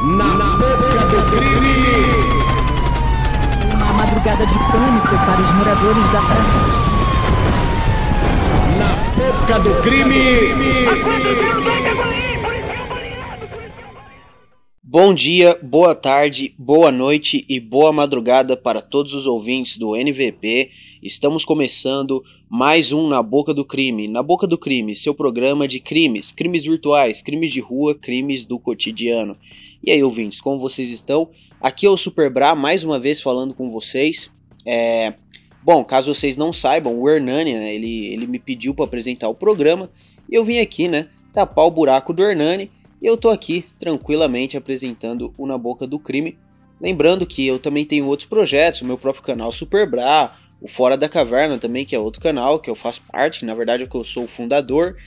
Na boca do crime! Uma madrugada de pânico para os moradores da praça. Na boca do crime! Bom dia, boa tarde, boa noite e boa madrugada para todos os ouvintes do NVP. Estamos começando mais um Na Boca do Crime. Na Boca do Crime, seu programa de crimes, crimes virtuais, crimes de rua, crimes do cotidiano. E aí, ouvintes, como vocês estão? Aqui é o Super Bra, mais uma vez falando com vocês. Bom, caso vocês não saibam, o Hernani, né, ele me pediu para apresentar o programa e eu vim aqui, né, tapar o buraco do Hernani. E eu tô aqui tranquilamente apresentando o Na Boca do Crime. Lembrando que eu também tenho outros projetos, o meu próprio canal Super Bra, o Fora da Caverna também, que é outro canal que eu faço parte, que na verdade é que eu sou o fundador.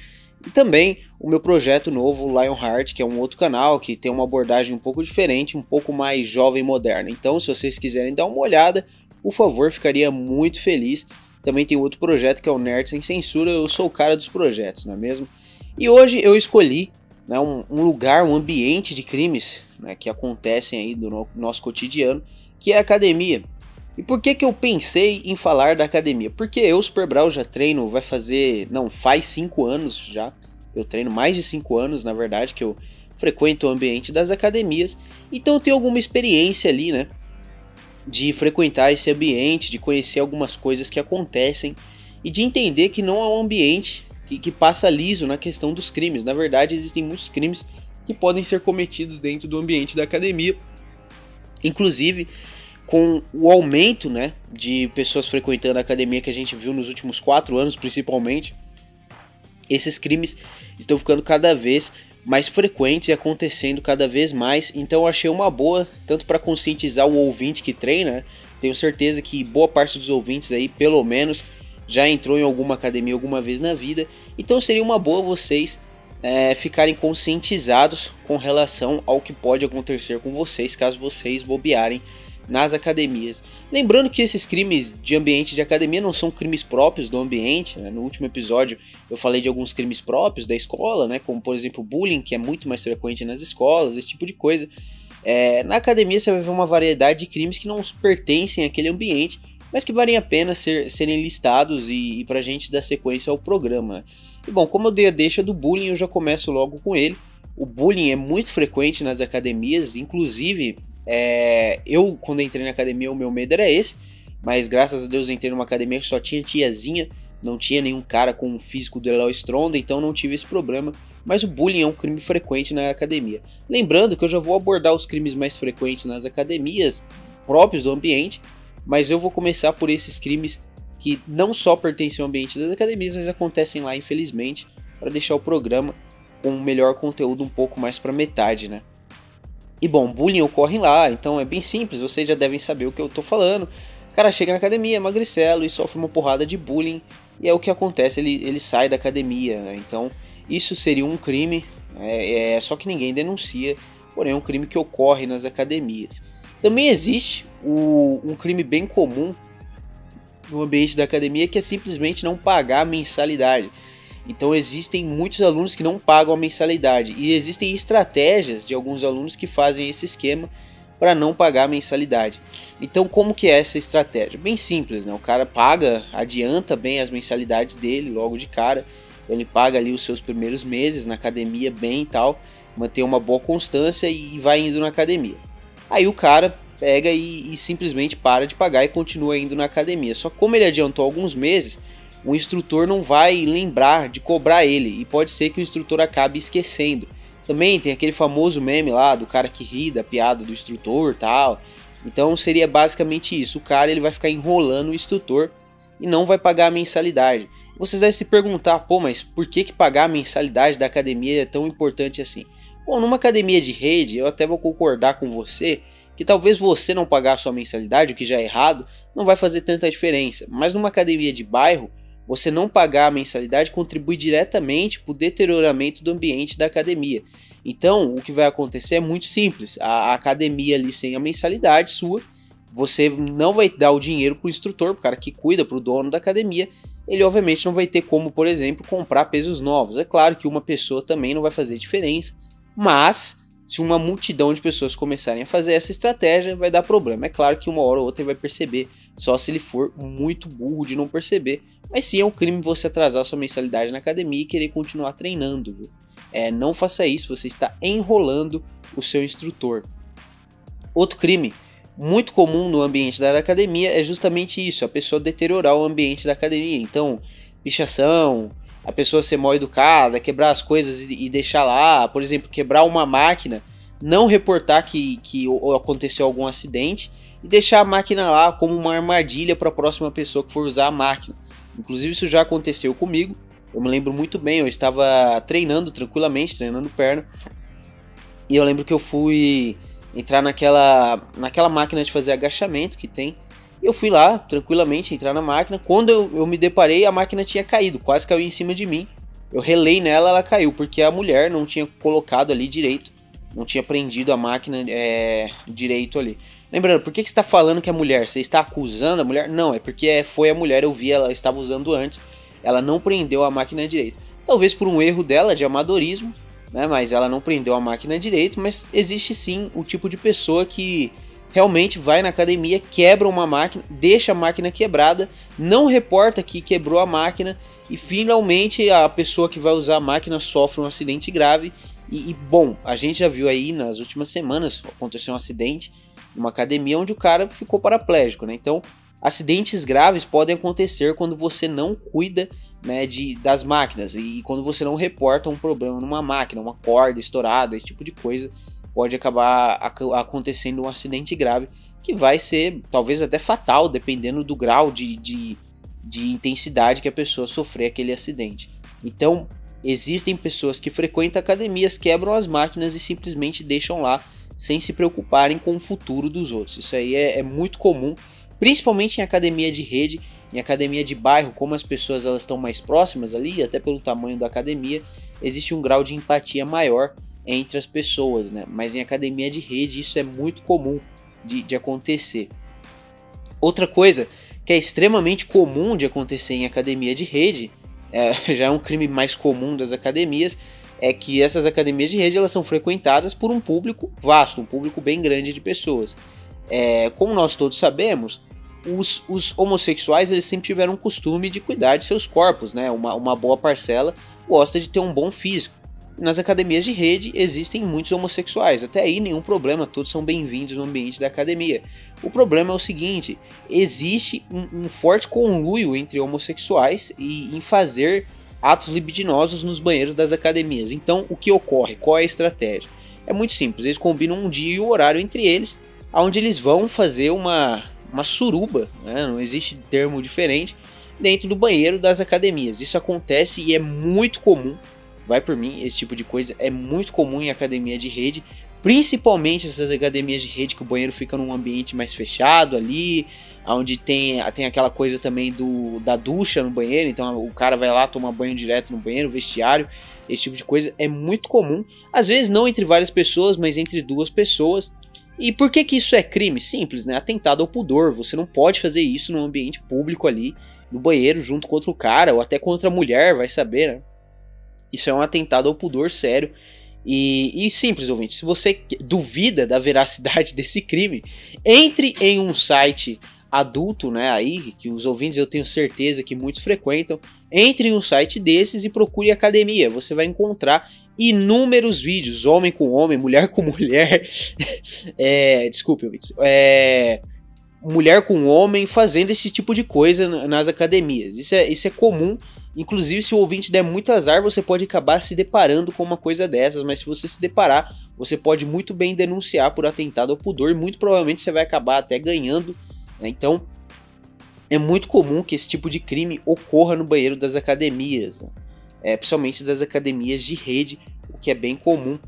E também o meu projeto novo, Lionheart, que é um outro canal que tem uma abordagem um pouco diferente, um pouco mais jovem e moderna. Então, se vocês quiserem dar uma olhada, por favor, ficaria muito feliz. Também tem outro projeto que é o Nerd Sem Censura, eu sou o cara dos projetos, não é mesmo? E hoje eu escolhi um lugar, um ambiente de crimes, né, que acontecem aí no nosso cotidiano, que é a academia. E por que eu pensei em falar da academia? Porque eu, Super Brau, já treino, faz 5 anos já, eu treino mais de 5 anos, na verdade, que eu frequento o ambiente das academias, então eu tenho alguma experiência ali, né, de frequentar esse ambiente, de conhecer algumas coisas que acontecem e de entender que não é um ambiente que passa liso na questão dos crimes. Na verdade, existem muitos crimes que podem ser cometidos dentro do ambiente da academia. Inclusive, com o aumento, né, de pessoas frequentando a academia que a gente viu nos últimos 4 anos, principalmente, esses crimes estão ficando cada vez mais frequentes e acontecendo cada vez mais. Então eu achei uma boa, tanto para conscientizar o ouvinte que treina, né? Tenho certeza que boa parte dos ouvintes aí, pelo menos, já entrou em alguma academia alguma vez na vida, então seria uma boa vocês ficarem conscientizados com relação ao que pode acontecer com vocês caso vocês bobearem nas academias. Lembrando que esses crimes de ambiente de academia não são crimes próprios do ambiente, né? No último episódio eu falei de alguns crimes próprios da escola, né? Como por exemplo bullying, que é muito mais frequente nas escolas, esse tipo de coisa. Na academia você vai ver uma variedade de crimes que não pertencem àquele ambiente, mas que valem a pena serem listados e pra gente dar sequência ao programa. E bom, como eu dei a deixa do bullying, eu já começo logo com ele. O bullying é muito frequente nas academias, inclusive eu quando entrei na academia o meu medo era esse, mas graças a Deus eu entrei numa academia que só tinha tiazinha, não tinha nenhum cara com o físico do Eloy Stronda, então não tive esse problema, mas o bullying é um crime frequente na academia. Lembrando que eu já vou abordar os crimes mais frequentes nas academias, próprios do ambiente, mas eu vou começar por esses crimes que não só pertencem ao ambiente das academias, mas acontecem lá, infelizmente, para deixar o programa com um melhor conteúdo um pouco mais para metade, né? E bom, bullying ocorre lá, então é bem simples, vocês já devem saber o que eu tô falando. O cara chega na academia, é magricelo e sofre uma porrada de bullying, e é o que acontece, ele sai da academia, né? Então isso seria um crime, só que ninguém denuncia, porém é um crime que ocorre nas academias. Também existe um crime bem comum no ambiente da academia, que é simplesmente não pagar a mensalidade. Então existem muitos alunos que não pagam a mensalidade e existem estratégias de alguns alunos que fazem esse esquema para não pagar a mensalidade. Então como que é essa estratégia? Bem simples, né? O cara paga, adianta bem as mensalidades dele logo de cara, ele paga ali os seus primeiros meses na academia bem e tal, mantém uma boa constância e vai indo na academia. Aí o cara pega e simplesmente para de pagar e continua indo na academia. Só que como ele adiantou alguns meses, o instrutor não vai lembrar de cobrar ele. E pode ser que o instrutor acabe esquecendo. Também tem aquele famoso meme lá do cara que ri da piada do instrutor e tal. Então seria basicamente isso. O cara ele vai ficar enrolando o instrutor e não vai pagar a mensalidade. Vocês devem se perguntar, pô, mas por que pagar a mensalidade da academia é tão importante assim? Bom, numa academia de rede, eu até vou concordar com você que talvez você não pagar a sua mensalidade, o que já é errado, não vai fazer tanta diferença. Mas numa academia de bairro, você não pagar a mensalidade contribui diretamente para o deterioramento do ambiente da academia. Então, o que vai acontecer é muito simples. A academia ali sem a mensalidade sua, você não vai dar o dinheiro para o instrutor, para o cara que cuida, para o dono da academia. Ele obviamente não vai ter como, por exemplo, comprar pesos novos. É claro que uma pessoa também não vai fazer diferença, mas se uma multidão de pessoas começarem a fazer essa estratégia, vai dar problema. É claro que uma hora ou outra ele vai perceber, só se ele for muito burro de não perceber. Mas sim, é um crime você atrasar sua mensalidade na academia e querer continuar treinando, viu? Não faça isso, você está enrolando o seu instrutor. Outro crime muito comum no ambiente da academia é justamente isso, a pessoa deteriorar o ambiente da academia. Então, pichação, a pessoa ser mal educada, quebrar as coisas e deixar lá, por exemplo, quebrar uma máquina, não reportar que aconteceu algum acidente e deixar a máquina lá como uma armadilha para a próxima pessoa que for usar a máquina. Inclusive isso já aconteceu comigo, eu me lembro muito bem, eu estava treinando tranquilamente, treinando perna, e eu lembro que eu fui entrar naquela máquina de fazer agachamento que tem. Eu fui lá, tranquilamente, entrar na máquina. Quando eu me deparei, a máquina tinha caído, quase caiu em cima de mim. Eu relei nela, ela caiu, porque a mulher não tinha colocado ali direito. Não tinha prendido a máquina direito ali. Lembrando, por que você está falando que é mulher? Você está acusando a mulher? Não, é porque foi a mulher, eu vi, ela estava usando antes. Ela não prendeu a máquina direito. Talvez por um erro dela, de amadorismo, né? Mas ela não prendeu a máquina direito. Mas existe sim o tipo de pessoa que realmente vai na academia, quebra uma máquina, deixa a máquina quebrada, não reporta que quebrou a máquina e finalmente a pessoa que vai usar a máquina sofre um acidente grave. Bom, a gente já viu aí nas últimas semanas, aconteceu um acidente numa academia onde o cara ficou paraplégico, né? Então, acidentes graves podem acontecer quando você não cuida, né, das máquinas e quando você não reporta um problema numa máquina, uma corda estourada, esse tipo de coisa. Pode acabar acontecendo um acidente grave que vai ser talvez até fatal, dependendo do grau de intensidade que a pessoa sofrer aquele acidente. Então, existem pessoas que frequentam academias, quebram as máquinas e simplesmente deixam lá sem se preocuparem com o futuro dos outros. Isso aí é muito comum, principalmente em academia de rede, em academia de bairro, como as pessoas elas estão mais próximas ali, até pelo tamanho da academia, existe um grau de empatia maior entre as pessoas, né? Mas em academia de rede isso é muito comum de acontecer. Outra coisa que é extremamente comum de acontecer em academia de rede, já é um crime mais comum das academias, é que essas academias de rede elas são frequentadas por um público vasto, um público bem grande de pessoas. Como nós todos sabemos, os homossexuais eles sempre tiveram o costume de cuidar de seus corpos, né? Uma boa parcela gosta de ter um bom físico. Nas academias de rede existem muitos homossexuais, até aí nenhum problema, todos são bem-vindos no ambiente da academia. O problema é o seguinte, existe um forte conluio entre homossexuais em fazer atos libidinosos nos banheiros das academias. Então o que ocorre? Qual é a estratégia? É muito simples, eles combinam um dia e um horário entre eles, onde eles vão fazer uma suruba, né? Não existe termo diferente, dentro do banheiro das academias. Isso acontece e é muito comum. Vai por mim, esse tipo de coisa é muito comum em academia de rede, principalmente essas academias de rede que o banheiro fica num ambiente mais fechado ali, onde tem aquela coisa também da ducha no banheiro, então o cara vai lá tomar banho direto no banheiro, vestiário, esse tipo de coisa é muito comum, às vezes não entre várias pessoas, mas entre duas pessoas. E por que isso é crime? Simples, né? Atentado ao pudor, você não pode fazer isso num ambiente público ali, no banheiro, junto com outro cara, ou até com outra mulher, vai saber, né? Isso é um atentado ao pudor sério. E simples, ouvinte, se você duvida da veracidade desse crime, entre em um site adulto, né, aí, que os ouvintes eu tenho certeza que muitos frequentam, entre em um site desses e procure academia, você vai encontrar inúmeros vídeos, homem com homem, mulher com mulher, desculpe, ouvintes, mulher com homem fazendo esse tipo de coisa nas academias, isso é comum. Inclusive, se o ouvinte der muito azar, você pode acabar se deparando com uma coisa dessas, mas se você se deparar, você pode muito bem denunciar por atentado ao pudor e muito provavelmente você vai acabar até ganhando, né? Então, é muito comum que esse tipo de crime ocorra no banheiro das academias, né? Principalmente das academias de rede, o que é bem comum.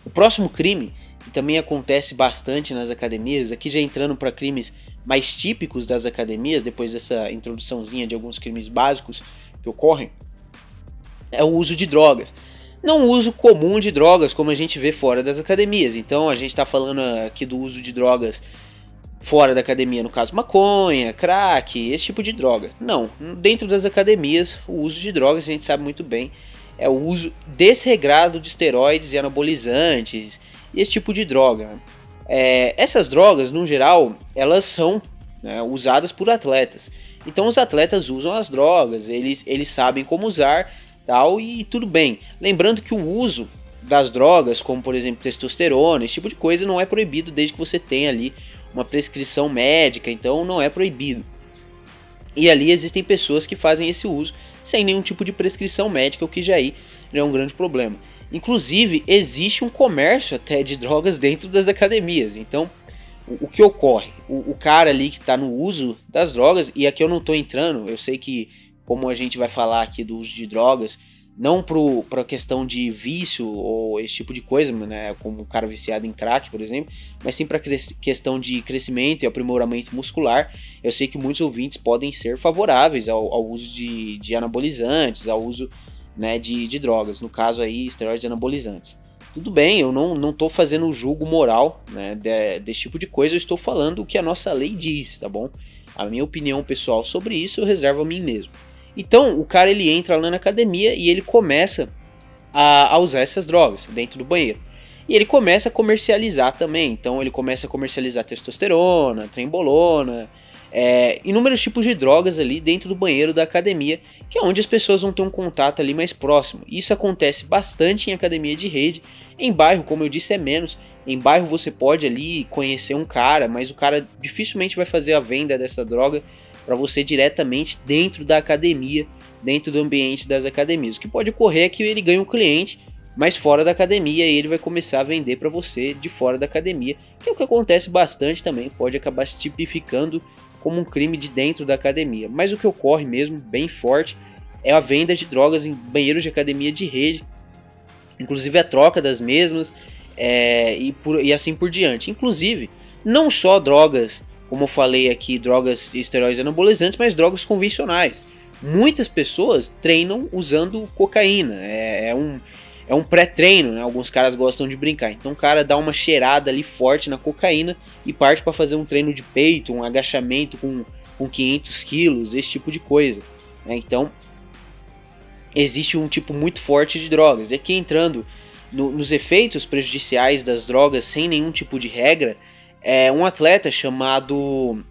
O próximo crime, que também acontece bastante nas academias, aqui já entrando para crimes mais típicos das academias, depois dessa introduçãozinha de alguns crimes básicos que ocorrem, é o uso de drogas. Não o uso comum de drogas como a gente vê fora das academias, então a gente está falando aqui do uso de drogas fora da academia, no caso maconha, crack, esse tipo de droga. Não, dentro das academias o uso de drogas a gente sabe muito bem, é o uso desregrado de esteroides e anabolizantes e esse tipo de droga, né? Essas drogas, no geral, elas são, né, usadas por atletas. Então os atletas usam as drogas, eles sabem como usar, tal, e tudo bem. Lembrando que o uso das drogas, como por exemplo testosterona, esse tipo de coisa, não é proibido desde que você tenha ali uma prescrição médica, então não é proibido. E ali existem pessoas que fazem esse uso sem nenhum tipo de prescrição médica, o que já aí é um grande problema. Inclusive, existe um comércio até de drogas dentro das academias. Então, o que ocorre? O cara ali que está no uso das drogas, e aqui eu não estou entrando, eu sei que como a gente vai falar aqui do uso de drogas, não para questão de vício ou esse tipo de coisa, né, como um cara viciado em crack, por exemplo, mas sim para questão de crescimento e aprimoramento muscular. Eu sei que muitos ouvintes podem ser favoráveis ao uso de anabolizantes, ao uso, né, de drogas, no caso aí esteroides anabolizantes. Tudo bem, eu não estou fazendo um julgo moral, né, desse tipo de coisa, eu estou falando o que a nossa lei diz, tá bom? A minha opinião pessoal sobre isso eu reservo a mim mesmo. Então o cara ele entra lá na academia e ele começa a usar essas drogas dentro do banheiro. E ele começa a comercializar também, então ele começa a comercializar testosterona, trembolona, inúmeros tipos de drogas ali dentro do banheiro da academia, que é onde as pessoas vão ter um contato ali mais próximo. Isso acontece bastante em academia de rede. Em bairro, como eu disse, é menos. Em bairro você pode ali conhecer um cara, mas o cara dificilmente vai fazer a venda dessa droga para você diretamente dentro da academia, dentro do ambiente das academias. O que pode ocorrer é que ele ganhe um cliente, mas fora da academia, e ele vai começar a vender para você de fora da academia, que é o que acontece bastante também, pode acabar se tipificando como um crime de dentro da academia. Mas o que ocorre mesmo, bem forte, é a venda de drogas em banheiros de academia de rede, inclusive a troca das mesmas, e assim por diante. Inclusive, não só drogas, como eu falei aqui, drogas esteroides anabolizantes, mas drogas convencionais. Muitas pessoas treinam usando cocaína, é um pré-treino, né? Alguns caras gostam de brincar. Então o cara dá uma cheirada ali forte na cocaína e parte para fazer um treino de peito, um agachamento com 500 quilos, esse tipo de coisa, né? Então existe um tipo muito forte de drogas. E aqui entrando nos efeitos prejudiciais das drogas sem nenhum tipo de regra, um atleta chamado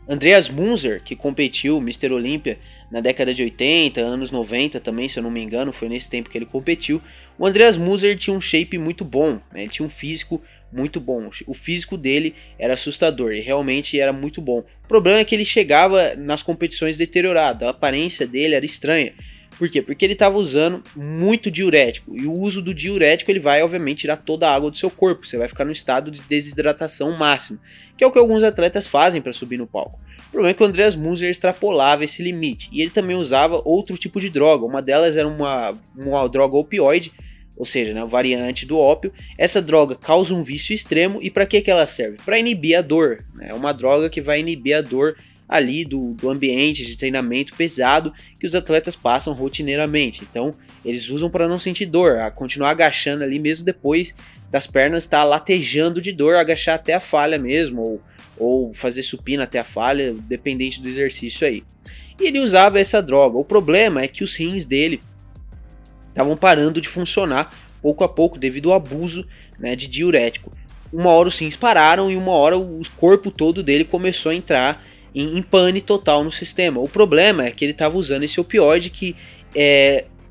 Andreas Munzer, que competiu Mr. Olímpia na década de 80, anos 90 também, se eu não me engano, foi nesse tempo que ele competiu. O Andreas Munzer tinha um shape muito bom, né? Ele tinha um físico muito bom. O físico dele era assustador e realmente era muito bom. O problema é que ele chegava nas competições deteriorado, a aparência dele era estranha. Por quê? Porque ele estava usando muito diurético, e o uso do diurético ele vai obviamente tirar toda a água do seu corpo, você vai ficar no estado de desidratação máxima, que é o que alguns atletas fazem para subir no palco. O problema é que o Andreas Munzer extrapolava esse limite, e ele também usava outro tipo de droga, uma delas era uma droga opioide, ou seja, né, variante do ópio. Essa droga causa um vício extremo, e para que ela serve? Para inibir a dor, né? É uma droga que vai inibir a dor ali do ambiente de treinamento pesado que os atletas passam rotineiramente. Então eles usam para não sentir dor, a continuar agachando ali mesmo depois das pernas estar latejando de dor, agachar até a falha mesmo, ou fazer supino até a falha, dependente do exercício aí. E ele usava essa droga. O problema é que os rins dele estavam parando de funcionar pouco a pouco devido ao abuso, né, de diurético. Uma hora os rins pararam e uma hora o corpo todo dele começou a entrar em pane total no sistema. O problema é que ele estava usando esse opioide que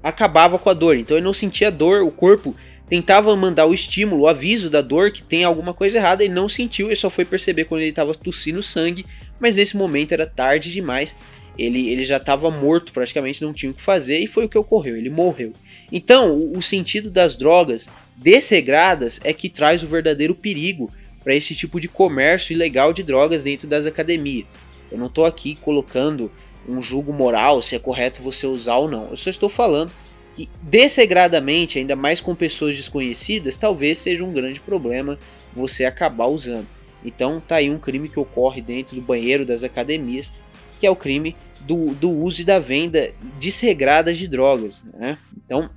acabava com a dor, então ele não sentia dor, o corpo tentava mandar o estímulo, o aviso da dor que tem alguma coisa errada, ele não sentiu, ele só foi perceber quando ele estava tossindo sangue, mas nesse momento era tarde demais, ele já estava morto praticamente, não tinha o que fazer, e foi o que ocorreu, ele morreu. Então o sentido das drogas desregradas é que traz o verdadeiro perigo para esse tipo de comércio ilegal de drogas dentro das academias. Eu não estou aqui colocando um julgo moral se é correto você usar ou não. Eu só estou falando que desregradamente, ainda mais com pessoas desconhecidas, talvez seja um grande problema você acabar usando. Então tá aí um crime que ocorre dentro do banheiro das academias, que é o crime do uso e da venda desregrada de drogas, né? Então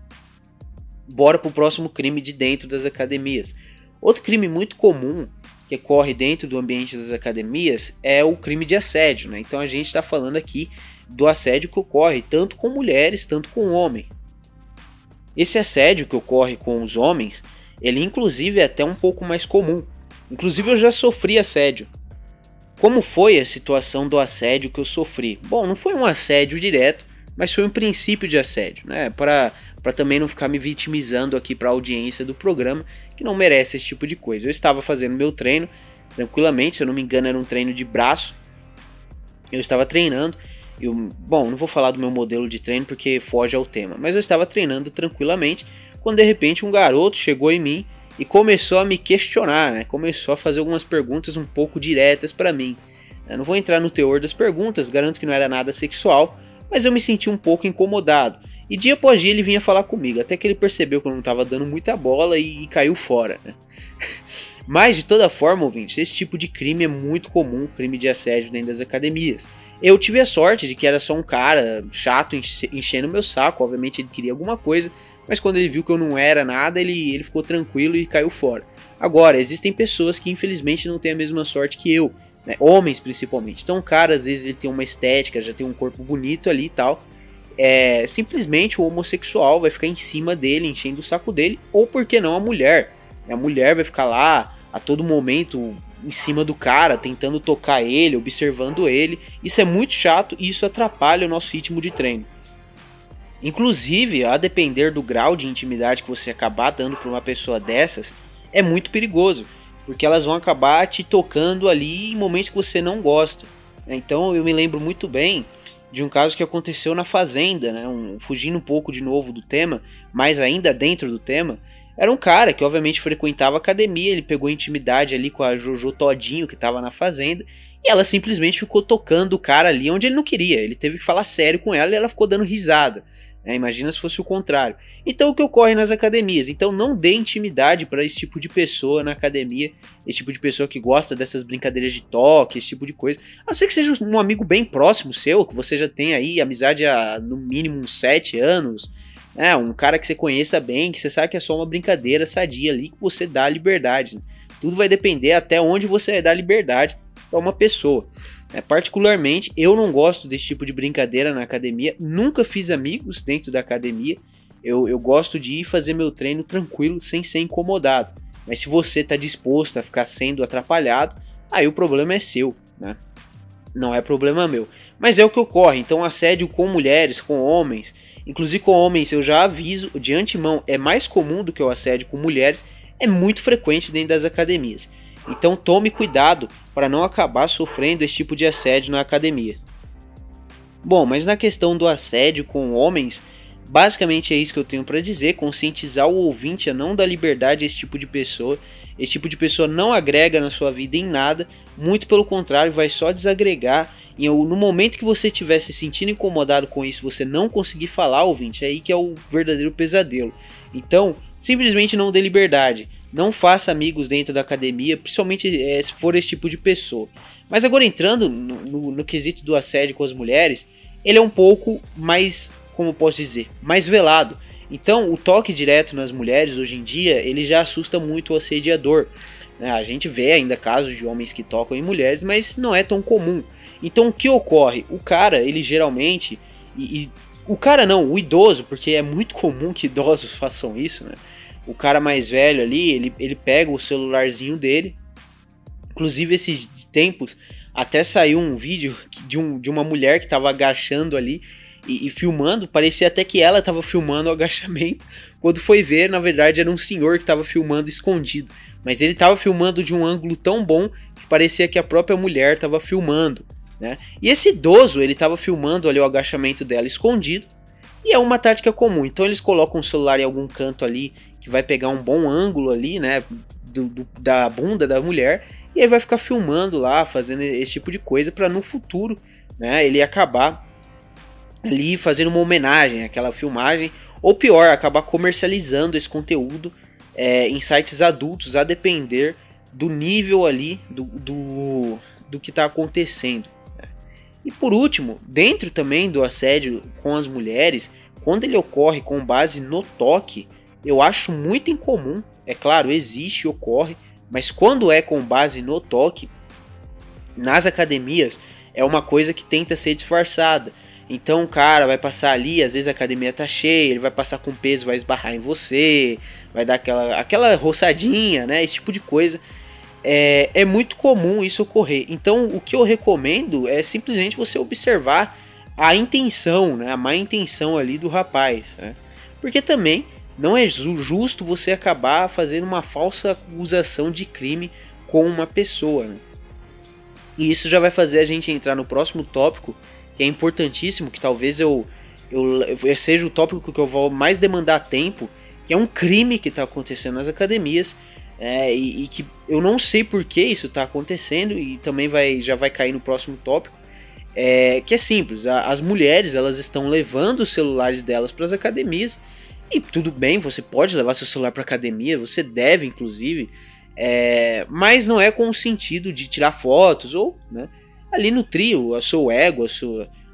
bora pro próximo crime de dentro das academias. Outro crime muito comum que ocorre dentro do ambiente das academias é o crime de assédio, né? Então a gente está falando aqui do assédio que ocorre tanto com mulheres, tanto com homens. Esse assédio que ocorre com os homens, ele inclusive é até um pouco mais comum. Inclusive eu já sofri assédio. Como foi a situação do assédio que eu sofri? Bom, não foi um assédio direto, mas foi um princípio de assédio, né? Para também não ficar me vitimizando aqui para a audiência do programa, que não merece esse tipo de coisa. Eu estava fazendo meu treino tranquilamente, se eu não me engano era um treino de braço. Eu estava treinando, bom, não vou falar do meu modelo de treino porque foge ao tema, mas eu estava treinando tranquilamente, quando de repente um garoto chegou em mim e começou a me questionar, né? Começou a fazer algumas perguntas um pouco diretas para mim. Eu não vou entrar no teor das perguntas, garanto que não era nada sexual, mas eu me senti um pouco incomodado. E dia após dia ele vinha falar comigo, até que ele percebeu que eu não estava dando muita bola e caiu fora, né? Mas de toda forma, ouvintes, esse tipo de crime é muito comum, crime de assédio dentro das academias. Eu tive a sorte de que era só um cara chato enchendo meu saco, obviamente ele queria alguma coisa, mas quando ele viu que eu não era nada, ele ficou tranquilo e caiu fora. Agora, existem pessoas que infelizmente não têm a mesma sorte que eu, né? Homens principalmente. Então o cara às vezes ele tem uma estética, já tem um corpo bonito ali e tal, simplesmente o homossexual vai ficar em cima dele, enchendo o saco dele, ou por que não a mulher? A mulher vai ficar lá a todo momento em cima do cara, tentando tocar ele, observando ele. Isso é muito chato e isso atrapalha o nosso ritmo de treino. Inclusive, a depender do grau de intimidade que você acabar dando para uma pessoa dessas, é muito perigoso, porque elas vão acabar te tocando ali em momentos que você não gosta. Então eu me lembro muito bem de um caso que aconteceu na fazenda, né? Fugindo um pouco de novo do tema, mas ainda dentro do tema. Era um cara que obviamente frequentava a academia, ele pegou intimidade ali com a Jojo Todinho que estava na fazenda, e ela simplesmente ficou tocando o cara ali onde ele não queria, ele teve que falar sério com ela e ela ficou dando risada. Imagina se fosse o contrário. Então o que ocorre nas academias? Então não dê intimidade para esse tipo de pessoa na academia, esse tipo de pessoa que gosta dessas brincadeiras de toque, esse tipo de coisa. A não ser que seja um amigo bem próximo seu, que você já tem aí amizade há no mínimo uns 7 anos, um cara que você conheça bem, que você sabe que é só uma brincadeira sadia ali, que você dá liberdade, né? Tudo vai depender até onde você vai dar liberdade para uma pessoa. Particularmente, eu não gosto desse tipo de brincadeira na academia, nunca fiz amigos dentro da academia, eu gosto de ir fazer meu treino tranquilo, sem ser incomodado. Mas se você está disposto a ficar sendo atrapalhado, aí o problema é seu, né? Não é problema meu. Mas é o que ocorre, então assédio com mulheres, com homens, inclusive com homens eu já aviso de antemão, é mais comum do que o assédio com mulheres, é muito frequente dentro das academias. Então tome cuidado para não acabar sofrendo esse tipo de assédio na academia. Bom, mas na questão do assédio com homens, basicamente é isso que eu tenho para dizer, conscientizar o ouvinte a não dar liberdade a esse tipo de pessoa. Esse tipo de pessoa não agrega na sua vida em nada, muito pelo contrário, vai só desagregar. E no momento que você estiver se sentindo incomodado com isso, você não conseguir falar, ouvinte, é aí que é o verdadeiro pesadelo. Então, simplesmente não dê liberdade. Não faça amigos dentro da academia, principalmente se for esse tipo de pessoa. Mas agora entrando no quesito do assédio com as mulheres, ele é um pouco mais, como eu posso dizer, mais velado. Então o toque direto nas mulheres hoje em dia, ele já assusta muito o assediador. A gente vê ainda casos de homens que tocam em mulheres, mas não é tão comum. Então o que ocorre? O cara, ele geralmente, o cara não, o idoso, porque é muito comum que idosos façam isso, né? O cara mais velho ali, ele pega o celularzinho dele. Inclusive esses tempos até saiu um vídeo de uma mulher que estava agachando ali e filmando. Parecia até que ela estava filmando o agachamento. Quando foi ver, na verdade era um senhor que estava filmando escondido. Mas ele estava filmando de um ângulo tão bom que parecia que a própria mulher estava filmando, né? E esse idoso, ele estava filmando ali o agachamento dela escondido. E é uma tática comum, então eles colocam o celular em algum canto ali, que vai pegar um bom ângulo ali, né, da bunda da mulher, e aí vai ficar filmando lá, fazendo esse tipo de coisa, para no futuro, né, ele acabar ali fazendo uma homenagem àquela filmagem, ou pior, acabar comercializando esse conteúdo em sites adultos, a depender do nível ali, do que está acontecendo. E por último, dentro também do assédio com as mulheres, quando ele ocorre com base no toque, eu acho muito incomum. É claro, existe, ocorre, mas quando é com base no toque, nas academias, é uma coisa que tenta ser disfarçada. Então o cara vai passar ali, às vezes a academia tá cheia, ele vai passar com peso, vai esbarrar em você, vai dar aquela roçadinha, né? Esse tipo de coisa. É muito comum isso ocorrer. Então o que eu recomendo é simplesmente você observar a intenção, né? A má intenção ali do rapaz, né? Porque também não é justo você acabar fazendo uma falsa acusação de crime com uma pessoa, né? E isso já vai fazer a gente entrar no próximo tópico, que é importantíssimo, que talvez eu seja o tópico que eu vou mais demandar tempo, que é um crime que está acontecendo nas academias, e que eu não sei por que isso está acontecendo, e também já vai cair no próximo tópico, que é simples. As mulheres, elas estão levando os celulares delas para as academias, e tudo bem, você pode levar seu celular para academia, você deve inclusive, mas não é com o sentido de tirar fotos, ou, né, ali nutrir o seu ego,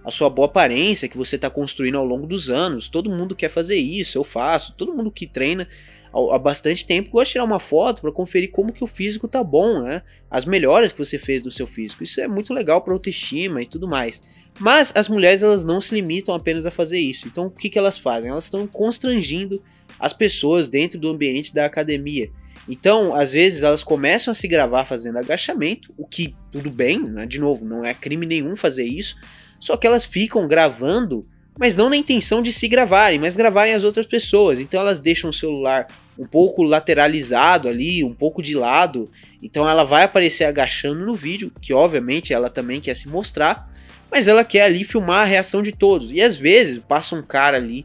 a sua boa aparência que você está construindo ao longo dos anos. Todo mundo quer fazer isso, eu faço, todo mundo que treina há bastante tempo gosta de tirar uma foto para conferir como que o físico tá bom, né? As melhoras que você fez do seu físico. Isso é muito legal para autoestima e tudo mais. Mas as mulheres, elas não se limitam apenas a fazer isso. Então o que elas fazem? Elas estão constrangindo as pessoas dentro do ambiente da academia. Então, às vezes, elas começam a se gravar fazendo agachamento, o que tudo bem, né? De novo, não é crime nenhum fazer isso, só que elas ficam gravando, mas não na intenção de se gravarem, mas gravarem as outras pessoas. Então elas deixam o celular um pouco lateralizado ali, um pouco de lado, então ela vai aparecer agachando no vídeo, que obviamente ela também quer se mostrar, mas ela quer ali filmar a reação de todos. E às vezes passa um cara ali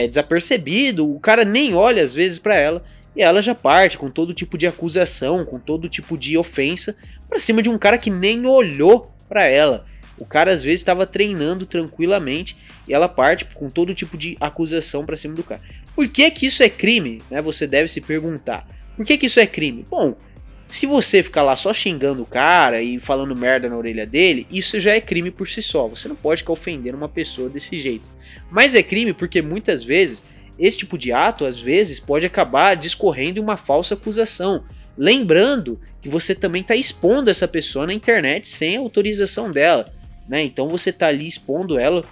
desapercebido, o cara nem olha às vezes pra ela, e ela já parte com todo tipo de acusação, com todo tipo de ofensa pra cima de um cara que nem olhou pra ela. O cara às vezes estava treinando tranquilamente e ela parte com todo tipo de acusação pra cima do cara. Por que que isso é crime? Né? Você deve se perguntar. Por que que isso é crime? Bom, se você ficar lá só xingando o cara e falando merda na orelha dele, isso já é crime por si só. Você não pode ficar ofendendo uma pessoa desse jeito. Mas é crime porque muitas vezes esse tipo de ato, às vezes, pode acabar discorrendo em uma falsa acusação. Lembrando que você também está expondo essa pessoa na internet sem autorização dela, né? Então você está ali expondo ela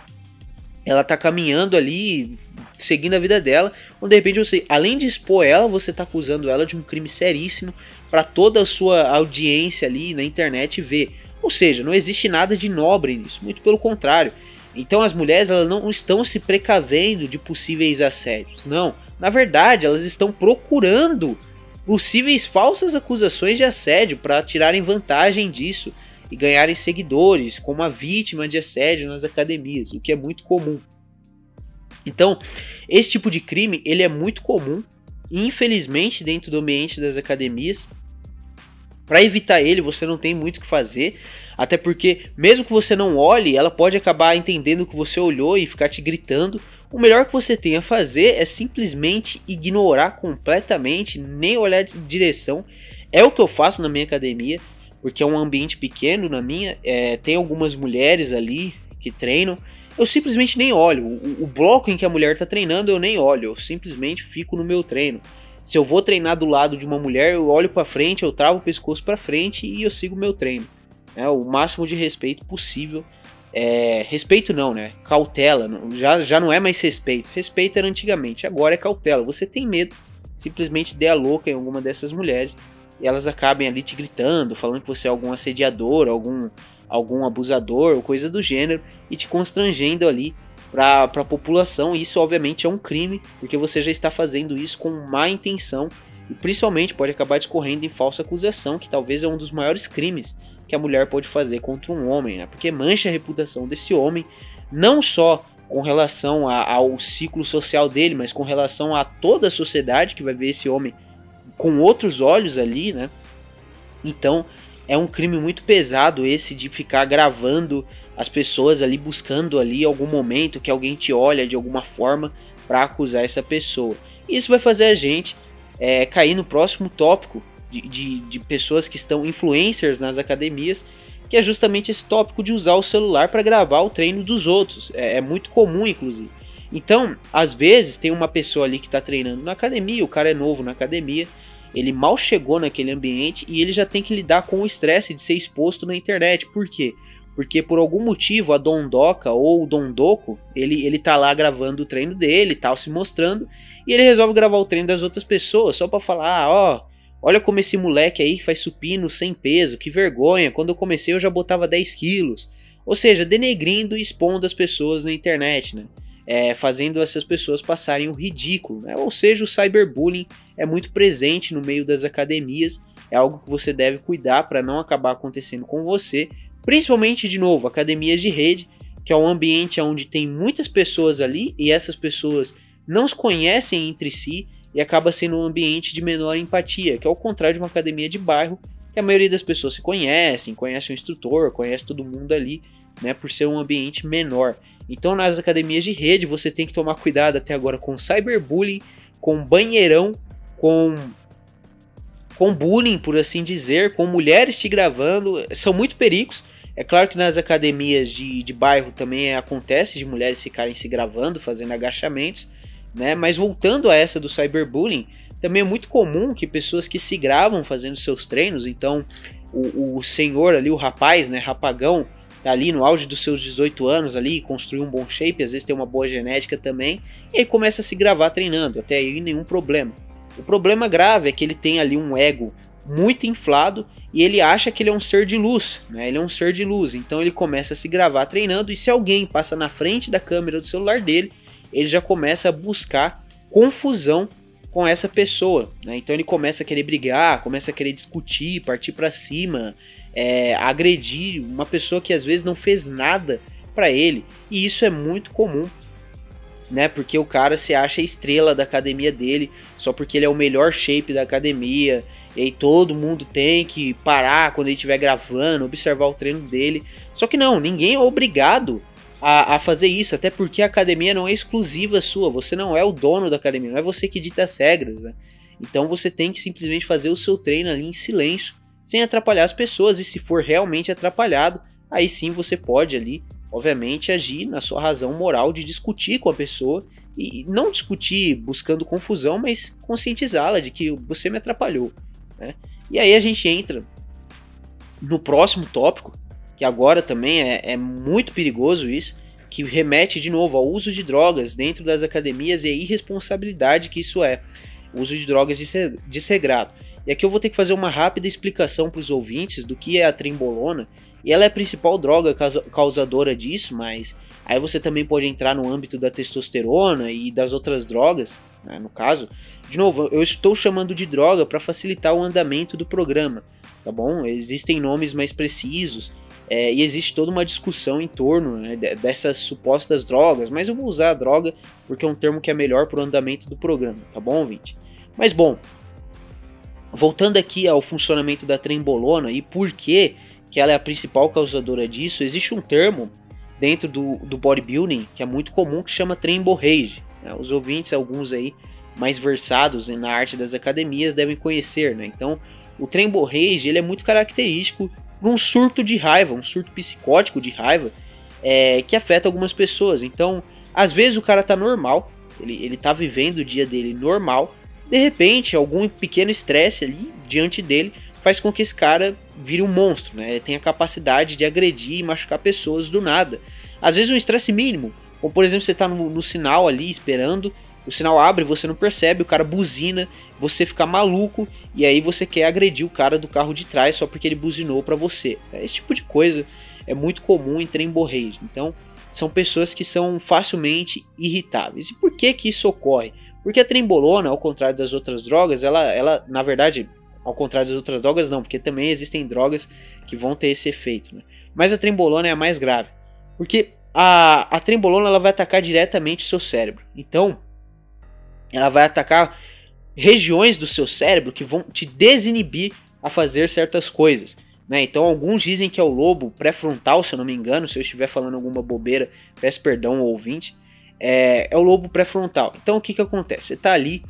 está caminhando ali, seguindo a vida dela, quando de repente você, além de expor ela, você está acusando ela de um crime seríssimo para toda a sua audiência ali na internet ver. Ou seja, não existe nada de nobre nisso, muito pelo contrário. Então as mulheres, elas não estão se precavendo de possíveis assédios, não. Na verdade, elas estão procurando possíveis falsas acusações de assédio para tirarem vantagem disso e ganharem seguidores como a vítima de assédio nas academias, o que é muito comum. Então, esse tipo de crime, ele é muito comum, infelizmente, dentro do ambiente das academias. Para evitar ele, você não tem muito o que fazer, até porque, mesmo que você não olhe, ela pode acabar entendendo que você olhou e ficar te gritando. O melhor que você tem a fazer é simplesmente ignorar completamente, nem olhar de direção. É o que eu faço na minha academia, porque é um ambiente pequeno na minha, tem algumas mulheres ali que treinam. Eu simplesmente nem olho, o bloco em que a mulher está treinando eu nem olho, eu simplesmente fico no meu treino. Se eu vou treinar do lado de uma mulher, eu olho para frente, eu travo o pescoço para frente e eu sigo o meu treino. O máximo de respeito possível. Respeito não, né? Cautela. Já não é mais respeito. Respeito era antigamente, agora é cautela. Você tem medo, simplesmente dê a louca em alguma dessas mulheres e elas acabem ali te gritando, falando que você é algum assediador, algum abusador ou coisa do gênero e te constrangendo ali para a população. Isso obviamente é um crime, porque você já está fazendo isso com má intenção e principalmente pode acabar discorrendo em falsa acusação, que talvez é um dos maiores crimes que a mulher pode fazer contra um homem, né? Porque mancha a reputação desse homem, não só com relação ao ciclo social dele, mas com relação a toda a sociedade que vai ver esse homem com outros olhos ali, né? Então é um crime muito pesado esse de ficar gravando as pessoas ali, buscando ali algum momento que alguém te olha de alguma forma para acusar essa pessoa. Isso vai fazer a gente cair no próximo tópico de pessoas que estão influencers nas academias, que é justamente esse tópico de usar o celular para gravar o treino dos outros. É muito comum, inclusive. Então, às vezes, tem uma pessoa ali que está treinando na academia, o cara é novo na academia, ele mal chegou naquele ambiente e ele já tem que lidar com o estresse de ser exposto na internet. Por quê? porque por algum motivo a Dondoka ou o Dondoko, ele tá lá gravando o treino dele e tal, se mostrando, e ele resolve gravar o treino das outras pessoas, só pra falar, ó, olha como esse moleque aí faz supino sem peso, que vergonha, quando eu comecei eu já botava 10 quilos. Ou seja, denegrindo e expondo as pessoas na internet, né? Fazendo essas pessoas passarem o ridículo, né? Ou seja, o cyberbullying é muito presente no meio das academias, é algo que você deve cuidar para não acabar acontecendo com você, principalmente, de novo, academias de rede, que é um ambiente onde tem muitas pessoas ali e essas pessoas não se conhecem entre si e acaba sendo um ambiente de menor empatia, que é o contrário de uma academia de bairro, que a maioria das pessoas se conhecem, conhece o instrutor, conhece todo mundo ali, né, por ser um ambiente menor. Então nas academias de rede você tem que tomar cuidado até agora com cyberbullying, com banheirão, com bullying, por assim dizer, com mulheres te gravando, são muito perigos. É claro que nas academias de bairro também acontece de mulheres ficarem se gravando, fazendo agachamentos, né? Mas voltando a essa do cyberbullying, também é muito comum que pessoas que se gravam fazendo seus treinos, então o senhor ali, o rapaz, né, rapagão, tá ali no auge dos seus 18 anos ali, construiu um bom shape, às vezes tem uma boa genética também, e ele começa a se gravar treinando, até aí nenhum problema. O problema grave é que ele tem ali um ego muito inflado e ele acha que ele é um ser de luz, né? Ele é um ser de luz, então ele começa a se gravar treinando e se alguém passa na frente da câmera do celular dele, ele já começa a buscar confusão com essa pessoa, né? Então ele começa a querer brigar, começa a querer discutir, partir para cima, agredir uma pessoa que às vezes não fez nada para ele, e isso é muito comum, né? Porque o cara se acha a estrela da academia dele só porque ele é o melhor shape da academia, e aí todo mundo tem que parar quando ele estiver gravando, observar o treino dele. Só que não, ninguém é obrigado a fazer isso, até porque a academia não é exclusiva sua, você não é o dono da academia, não é você que dita as regras, né? Então você tem que simplesmente fazer o seu treino ali em silêncio, sem atrapalhar as pessoas, e se for realmente atrapalhado, aí sim você pode ali, obviamente, agir na sua razão moral de discutir com a pessoa, e não discutir buscando confusão, mas conscientizá-la de que você me atrapalhou, né? E aí a gente entra no próximo tópico, que agora também é muito perigoso isso, que remete de novo ao uso de drogas dentro das academias e a irresponsabilidade que isso é, o uso de drogas desregrado. E aqui eu vou ter que fazer uma rápida explicação para os ouvintes do que é a trembolona, e ela é a principal droga causadora disso, mas aí você também pode entrar no âmbito da testosterona e das outras drogas, né, no caso. De novo, eu estou chamando de droga para facilitar o andamento do programa, tá bom? Existem nomes mais precisos, e existe toda uma discussão em torno, né, dessas supostas drogas, mas eu vou usar a droga porque é um termo que é melhor para o andamento do programa, tá bom, ouvinte? Mas bom, voltando aqui ao funcionamento da trembolona e por que ela é a principal causadora disso, existe um termo dentro do bodybuilding que é muito comum que chama tremborrage, né? Os ouvintes, alguns aí mais versados na arte das academias, devem conhecer, né? Então o tremborrage, ele é muito característico por um surto de raiva, um surto psicótico de raiva, que afeta algumas pessoas. Então às vezes o cara tá normal, ele tá vivendo o dia dele normal, de repente algum pequeno estresse ali diante dele faz com que esse cara vire um monstro, né? Ele tem a capacidade de agredir e machucar pessoas do nada. Às vezes um estresse mínimo, como por exemplo você tá no sinal ali esperando, o sinal abre, você não percebe, o cara buzina, você fica maluco e aí você quer agredir o cara do carro de trás só porque ele buzinou pra você. Esse tipo de coisa é muito comum em tremborrage. Então são pessoas que são facilmente irritáveis. E por que isso ocorre? Porque a trembolona, ao contrário das outras drogas, ela na verdade, ao contrário das outras drogas não, porque também existem drogas que vão ter esse efeito, né? Mas a trembolona é a mais grave, porque a trembolona ela vai atacar diretamente o seu cérebro. Então ela vai atacar regiões do seu cérebro que vão te desinibir a fazer certas coisas, né? Então alguns dizem que é o lobo pré-frontal, se eu não me engano, se eu estiver falando alguma bobeira, peço perdão ao ouvinte, é o lobo pré-frontal. Então o que acontece? Você está ali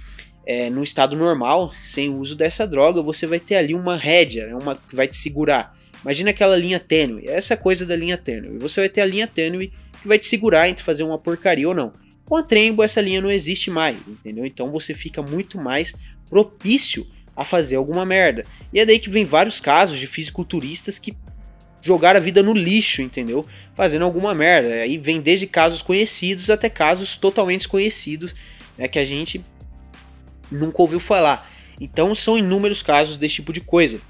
no estado normal, sem o uso dessa droga, você vai ter ali uma rédea, que vai te segurar. Imagina aquela linha tênue, essa coisa da linha tênue. Você vai ter a linha tênue que vai te segurar entre fazer uma porcaria ou não. Com a trembo essa linha não existe mais, entendeu? Então você fica muito mais propício a fazer alguma merda. E é daí que vem vários casos de fisiculturistas que jogar a vida no lixo, entendeu? Fazendo alguma merda. Aí vem desde casos conhecidos até casos totalmente desconhecidos, né, que a gente nunca ouviu falar. Então são inúmeros casos desse tipo de coisa.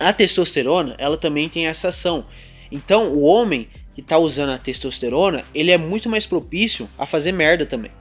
A testosterona, ela também tem essa ação. Então o homem que está usando a testosterona, ele é muito mais propício a fazer merda também.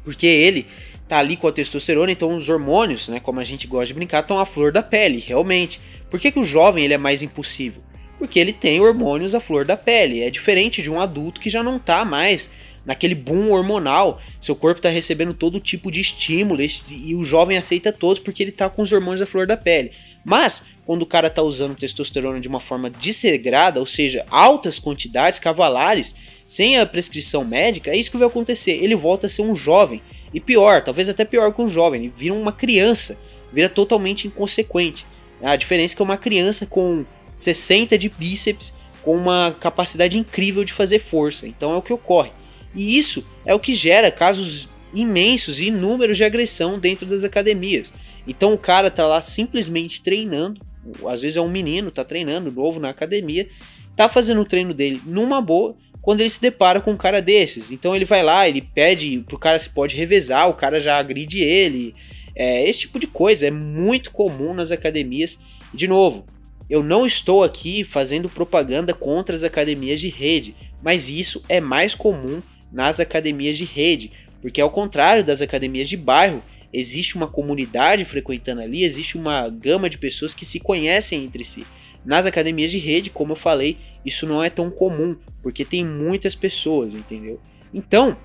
Porque ele tá ali com a testosterona, então os hormônios, né, como a gente gosta de brincar, estão à flor da pele, realmente. Por que o jovem ele é mais impulsivo? Porque ele tem hormônios à flor da pele. É diferente de um adulto que já não tá mais naquele boom hormonal. Seu corpo tá recebendo todo tipo de estímulo e o jovem aceita todos porque ele tá com os hormônios à flor da pele. Mas quando o cara tá usando testosterona de uma forma desregrada, ou seja, altas quantidades cavalares, sem a prescrição médica, é isso que vai acontecer. Ele volta a ser um jovem. E pior, talvez até pior que um jovem, ele vira uma criança, vira totalmente inconsequente. A diferença é que é uma criança com 60 de bíceps, com uma capacidade incrível de fazer força. Então é o que ocorre. E isso é o que gera casos imensos e inúmeros de agressão dentro das academias. Então o cara tá lá simplesmente treinando, às vezes é um menino, tá treinando novo na academia, tá fazendo o treino dele numa boa, quando ele se depara com um cara desses. Então ele vai lá, ele pede pro cara se pode revezar, o cara já agride ele. Esse tipo de coisa é muito comum nas academias. De novo, eu não estou aqui fazendo propaganda contra as academias de rede, mas isso é mais comum nas academias de rede, porque ao contrário das academias de bairro, existe uma comunidade frequentando ali, existe uma gama de pessoas que se conhecem entre si. Nas academias de rede, como eu falei, isso não é tão comum, porque tem muitas pessoas, entendeu? Então,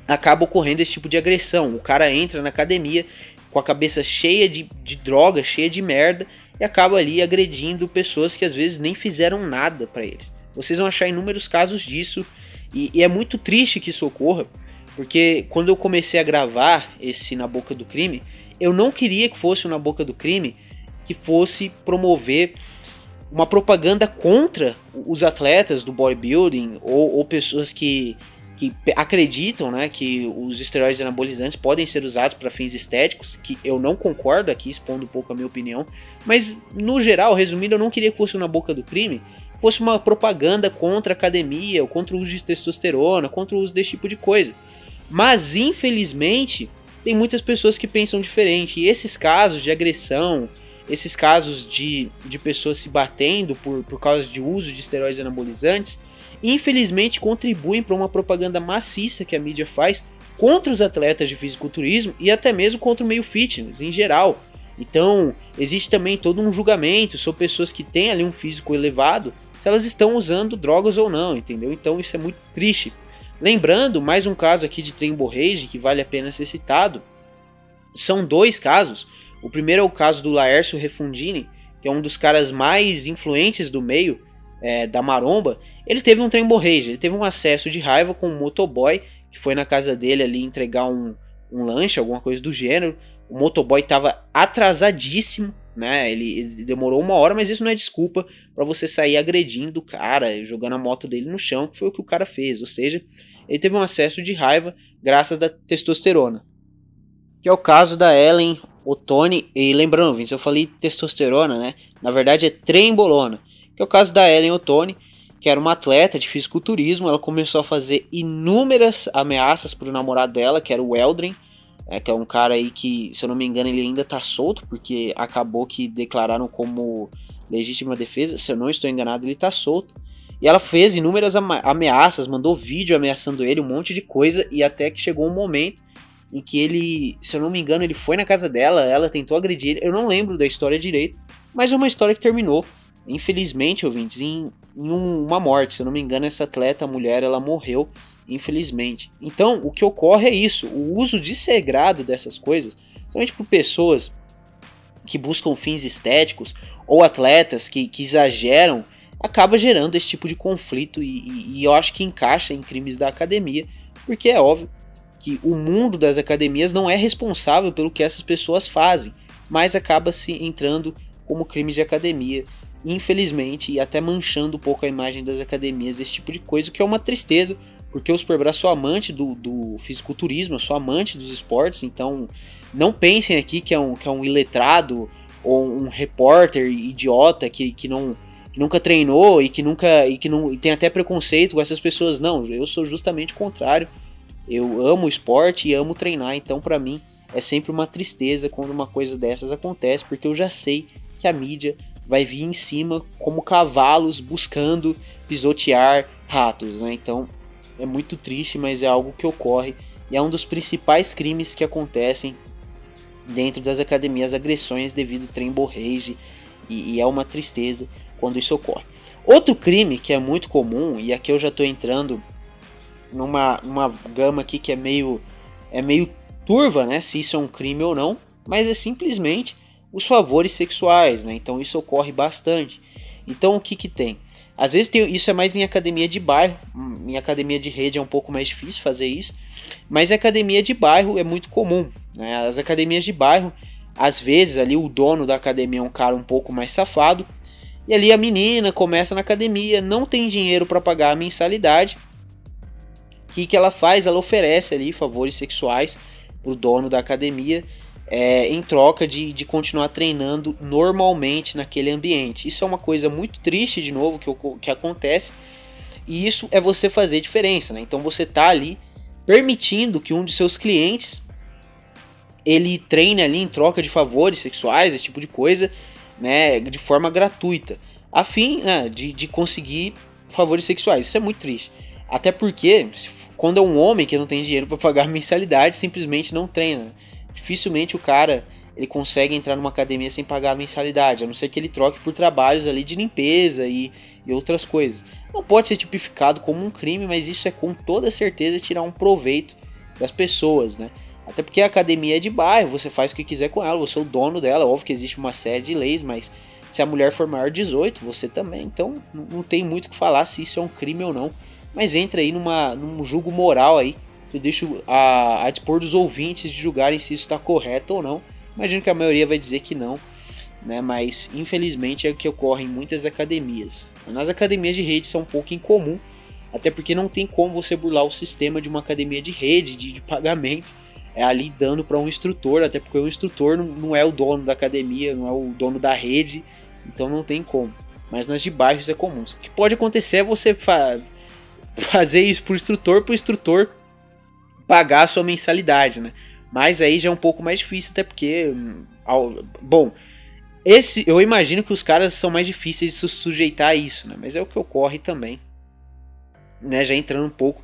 acaba ocorrendo esse tipo de agressão. O cara entra na academia com a cabeça cheia de droga, cheia de merda, e acaba ali agredindo pessoas que às vezes nem fizeram nada pra eles. Vocês vão achar inúmeros casos disso, e é muito triste que isso ocorra, porque quando eu comecei a gravar esse Na Boca do Crime, eu não queria que fosse o Na Boca do Crime que fosse promover uma propaganda contra os atletas do bodybuilding ou pessoas que acreditam, né, que os esteroides anabolizantes podem ser usados para fins estéticos, que eu não concordo, aqui expondo um pouco a minha opinião, mas no geral, resumindo, eu não queria que fosse Na Boca do Crime, fosse uma propaganda contra a academia, ou contra o uso de testosterona, contra o uso desse tipo de coisa. Mas infelizmente tem muitas pessoas que pensam diferente, e esses casos de agressão, esses casos de pessoas se batendo por causa de uso de esteroides anabolizantes, infelizmente contribuem para uma propaganda maciça que a mídia faz contra os atletas de fisiculturismo e até mesmo contra o meio fitness em geral. Então existe também todo um julgamento sobre pessoas que têm ali um físico elevado, se elas estão usando drogas ou não, entendeu? Então isso é muito triste. Lembrando, mais um caso aqui de trem hemorrage que vale a pena ser citado. São dois casos. O primeiro é o caso do Laércio Refundini, que é um dos caras mais influentes do meio da maromba. Ele teve um trem hemorrage, ele teve um acesso de raiva com um motoboy que foi na casa dele ali entregar um lanche, alguma coisa do gênero. O motoboy estava atrasadíssimo, né? Ele demorou 1 hora, mas isso não é desculpa para você sair agredindo o cara, jogando a moto dele no chão, que foi o que o cara fez. Ou seja, ele teve um acesso de raiva graças à testosterona. Que é o caso da Ellen Ottoni. E lembrando, Vince, eu falei testosterona, né? Na verdade é trembolona. Que é o caso da Ellen Ottoni, que era uma atleta de fisiculturismo. Ela começou a fazer inúmeras ameaças pro namorado dela, que era o Eldrin. Que é um cara aí que, se eu não me engano, ele ainda tá solto, porque acabou que declararam como legítima defesa. Se eu não estou enganado, ele tá solto. E ela fez inúmeras ameaças, mandou vídeo ameaçando ele, um monte de coisa, e até que chegou um momento em que ele, se eu não me engano, ele foi na casa dela, ela tentou agredir ele. Eu não lembro da história direito, mas é uma história que terminou, infelizmente, ouvintes, em uma morte. Se eu não me engano, essa atleta, a mulher, ela morreu, infelizmente. Então, o que ocorre é isso, o uso desregrado dessas coisas, somente por pessoas que buscam fins estéticos, ou atletas que exageram, acaba gerando esse tipo de conflito, e eu acho que encaixa em crimes da academia, porque é óbvio que o mundo das academias não é responsável pelo que essas pessoas fazem, mas acaba se entrando como crimes de academia, infelizmente, e até manchando um pouco a imagem das academias, esse tipo de coisa, que é uma tristeza, porque eu, Superbra, sou amante do fisiculturismo, eu sou amante dos esportes, então não pensem aqui que é um iletrado ou um repórter idiota que nunca treinou e que não tem até preconceito com essas pessoas. Não, eu sou justamente o contrário. Eu amo o esporte e amo treinar, então pra mim é sempre uma tristeza quando uma coisa dessas acontece, porque eu já sei que a mídia vai vir em cima como cavalos buscando pisotear ratos, né? Então é muito triste, mas é algo que ocorre e é um dos principais crimes que acontecem dentro das academias, agressões devido ao tremborrage, e é uma tristeza quando isso ocorre. Outro crime que é muito comum, e aqui eu já estou entrando numa gama aqui que é meio turva, né, se isso é um crime ou não, mas é simplesmente os favores sexuais, né? Então isso ocorre bastante. Então o que tem? Às vezes isso é mais em academia de bairro, em academia de rede é um pouco mais difícil fazer isso, mas em academia de bairro é muito comum, né? As academias de bairro, às vezes ali o dono da academia é um cara um pouco mais safado, e ali a menina começa na academia, não tem dinheiro para pagar a mensalidade. O que ela faz? Ela oferece ali favores sexuais pro dono da academia, em troca de continuar treinando normalmente naquele ambiente. Isso é uma coisa muito triste, de novo, que acontece, e isso é você fazer diferença, né? Então você tá ali permitindo que um de seus clientes ele treine ali em troca de favores sexuais, esse tipo de coisa, né, de forma gratuita, a fim, né, de conseguir favores sexuais. Isso é muito triste. Até porque, quando é um homem que não tem dinheiro para pagar mensalidade, simplesmente não treina. Dificilmente o cara ele consegue entrar numa academia sem pagar a mensalidade, a não ser que ele troque por trabalhos ali de limpeza e outras coisas. Não pode ser tipificado como um crime, mas isso é com toda certeza tirar um proveito das pessoas, né? Até porque a academia é de bairro, você faz o que quiser com ela, você é o dono dela. Óbvio que existe uma série de leis, mas se a mulher for maior de 18, você também. Então não tem muito o que falar se isso é um crime ou não. Mas entra aí num julgo moral aí. Eu deixo a dispor dos ouvintes de julgarem se isso está correto ou não. Imagino que a maioria vai dizer que não, né? Mas infelizmente é o que ocorre em muitas academias. Nas academias de rede isso é um pouco incomum, até porque não tem como você burlar o sistema de uma academia de rede, de pagamentos, ali dando para um instrutor, até porque o instrutor não é o dono da academia, não é o dono da rede, então não tem como. Mas nas de bairro isso é comum. O que pode acontecer é você fazer isso pro instrutor pagar a sua mensalidade, né? Mas aí já é um pouco mais difícil, até porque bom, eu imagino que os caras são mais difíceis de se sujeitar a isso, né? Mas é o que ocorre também, né? Já entrando um pouco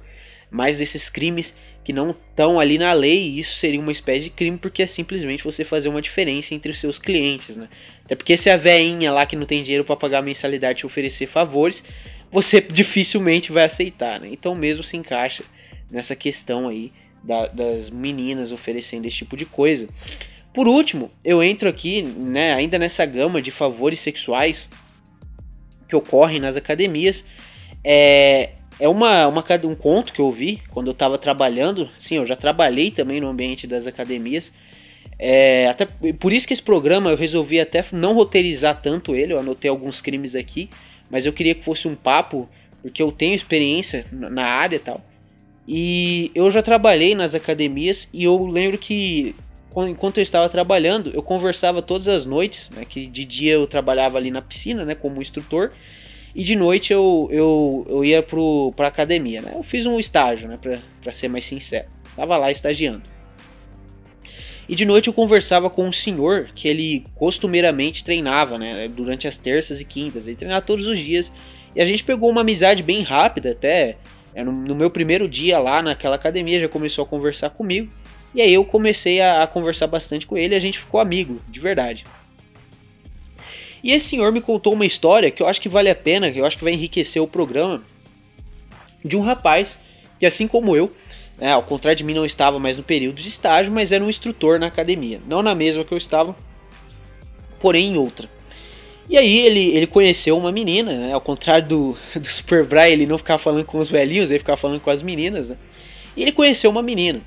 mais desses crimes que não estão ali na lei, e isso seria uma espécie de crime, porque é simplesmente você fazer uma diferença entre os seus clientes, né? Até porque se a veinha lá que não tem dinheiro para pagar a mensalidade te oferecer favores, você dificilmente vai aceitar, né? Então mesmo se encaixa nessa questão aí das meninas oferecendo esse tipo de coisa. Por último, eu entro aqui, né, ainda nessa gama de favores sexuais que ocorrem nas academias. Um conto que eu ouvi quando eu estava trabalhando. Sim, eu já trabalhei também no ambiente das academias. Até por isso que esse programa eu resolvi até não roteirizar tanto ele. Eu anotei alguns crimes aqui, mas eu queria que fosse um papo, porque eu tenho experiência na área e tal. E eu já trabalhei nas academias, e eu lembro que enquanto eu estava trabalhando, eu conversava todas as noites, né, que de dia eu trabalhava ali na piscina, né, como instrutor, e de noite eu ia pra academia, né? Eu fiz um estágio, né, pra ser mais sincero. Tava lá estagiando. E de noite eu conversava com um senhor que ele costumeiramente treinava, né, durante as terças e quintas. Ele treinava todos os dias. E a gente pegou uma amizade bem rápida até. No meu primeiro dia lá naquela academia já começou a conversar comigo. E aí eu comecei a conversar bastante com ele e a gente ficou amigo, de verdade. E esse senhor me contou uma história que eu acho que vale a pena, que eu acho que vai enriquecer o programa, de um rapaz que, assim como eu, né, ao contrário de mim, não estava mais no período de estágio, mas era um instrutor na academia. Não na mesma que eu estava, porém em outra. E aí ele conheceu uma menina, né? Ao contrário do Super Brian, ele não ficava falando com os velhinhos, ele ficava falando com as meninas, né? E ele conheceu uma menina.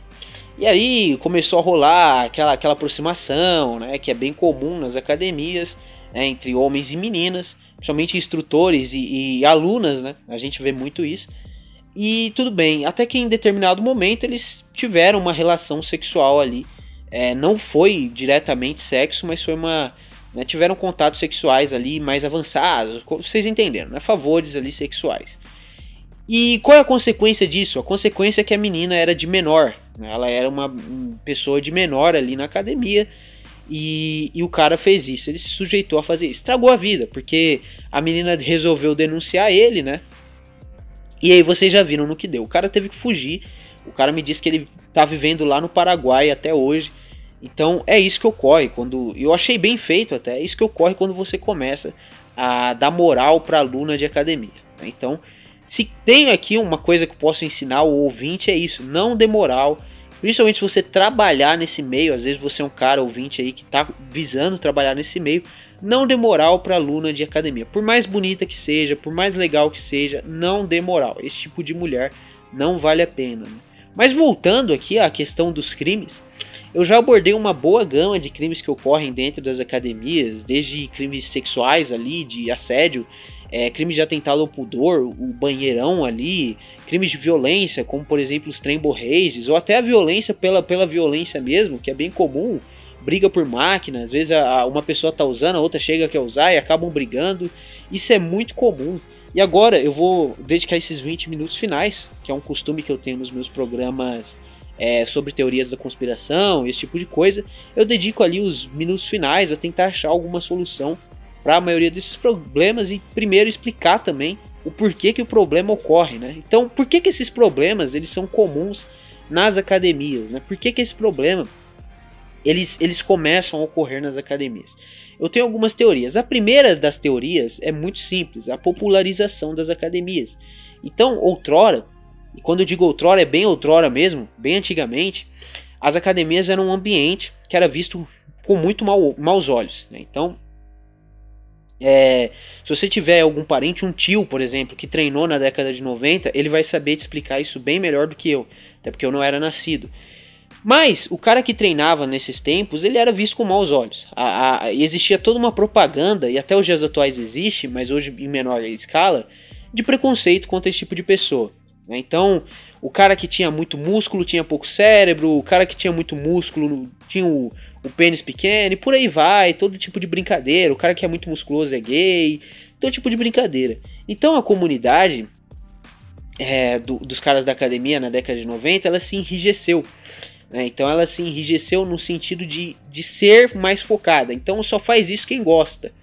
E aí começou a rolar aquela aproximação, né? Que é bem comum nas academias, né, entre homens e meninas, principalmente instrutores e alunas, né? A gente vê muito isso. E tudo bem, até que em determinado momento eles tiveram uma relação sexual ali. Não foi diretamente sexo, mas foi né, tiveram contatos sexuais ali mais avançados, vocês entenderam, né, favores ali sexuais. E qual é a consequência disso? A consequência é que a menina era de menor, né, ela era uma pessoa de menor ali na academia, e o cara fez isso, ele se sujeitou a fazer isso, estragou a vida, porque a menina resolveu denunciar ele, né, e aí vocês já viram no que deu, o cara teve que fugir, o cara me disse que ele tá vivendo lá no Paraguai até hoje. Então é isso que ocorre quando... Eu achei bem feito até. É isso que ocorre quando você começa a dar moral para aluna de academia. Então, se tem aqui uma coisa que eu posso ensinar o ouvinte, é isso. Não dê moral. Principalmente se você trabalhar nesse meio. Às vezes você é um cara ouvinte aí que tá visando trabalhar nesse meio. Não dê moral para aluna de academia. Por mais bonita que seja, por mais legal que seja, não dê moral. Esse tipo de mulher não vale a pena, né? Mas voltando aqui à questão dos crimes, eu já abordei uma boa gama de crimes que ocorrem dentro das academias, desde crimes sexuais ali, de assédio, crimes de atentado ao pudor, o banheirão ali, crimes de violência, como por exemplo os trem-borrages, ou até a violência pela violência mesmo, que é bem comum, briga por máquina, às vezes uma pessoa tá usando, a outra chega quer usar e acabam brigando, isso é muito comum. E agora eu vou dedicar esses 20 minutos finais, que é um costume que eu tenho nos meus programas sobre teorias da conspiração, esse tipo de coisa. Eu dedico ali os minutos finais a tentar achar alguma solução para a maioria desses problemas e primeiro explicar também o porquê que o problema ocorre, né? Então, por que esses problemas eles são comuns nas academias, né? Por que esse problema eles começam a ocorrer nas academias? Eu tenho algumas teorias. A primeira das teorias é muito simples, a popularização das academias. Então, outrora, e quando eu digo outrora é bem outrora mesmo, bem antigamente, as academias eram um ambiente que era visto com muito maus olhos, né? Então, se você tiver algum parente, um tio, por exemplo, que treinou na década de 90, ele vai saber te explicar isso bem melhor do que eu, até porque eu não era nascido. Mas o cara que treinava nesses tempos, ele era visto com maus olhos. Existia toda uma propaganda, e até os dias atuais existe, mas hoje em menor escala, de preconceito contra esse tipo de pessoa. Então, o cara que tinha muito músculo tinha pouco cérebro, o cara que tinha muito músculo tinha o pênis pequeno, e por aí vai, todo tipo de brincadeira. O cara que é muito musculoso é gay, todo tipo de brincadeira. Então a comunidade dos caras da academia na década de 90, ela se enrijeceu. Então ela se enrijeceu no sentido de ser mais focada. Então só faz isso quem gosta,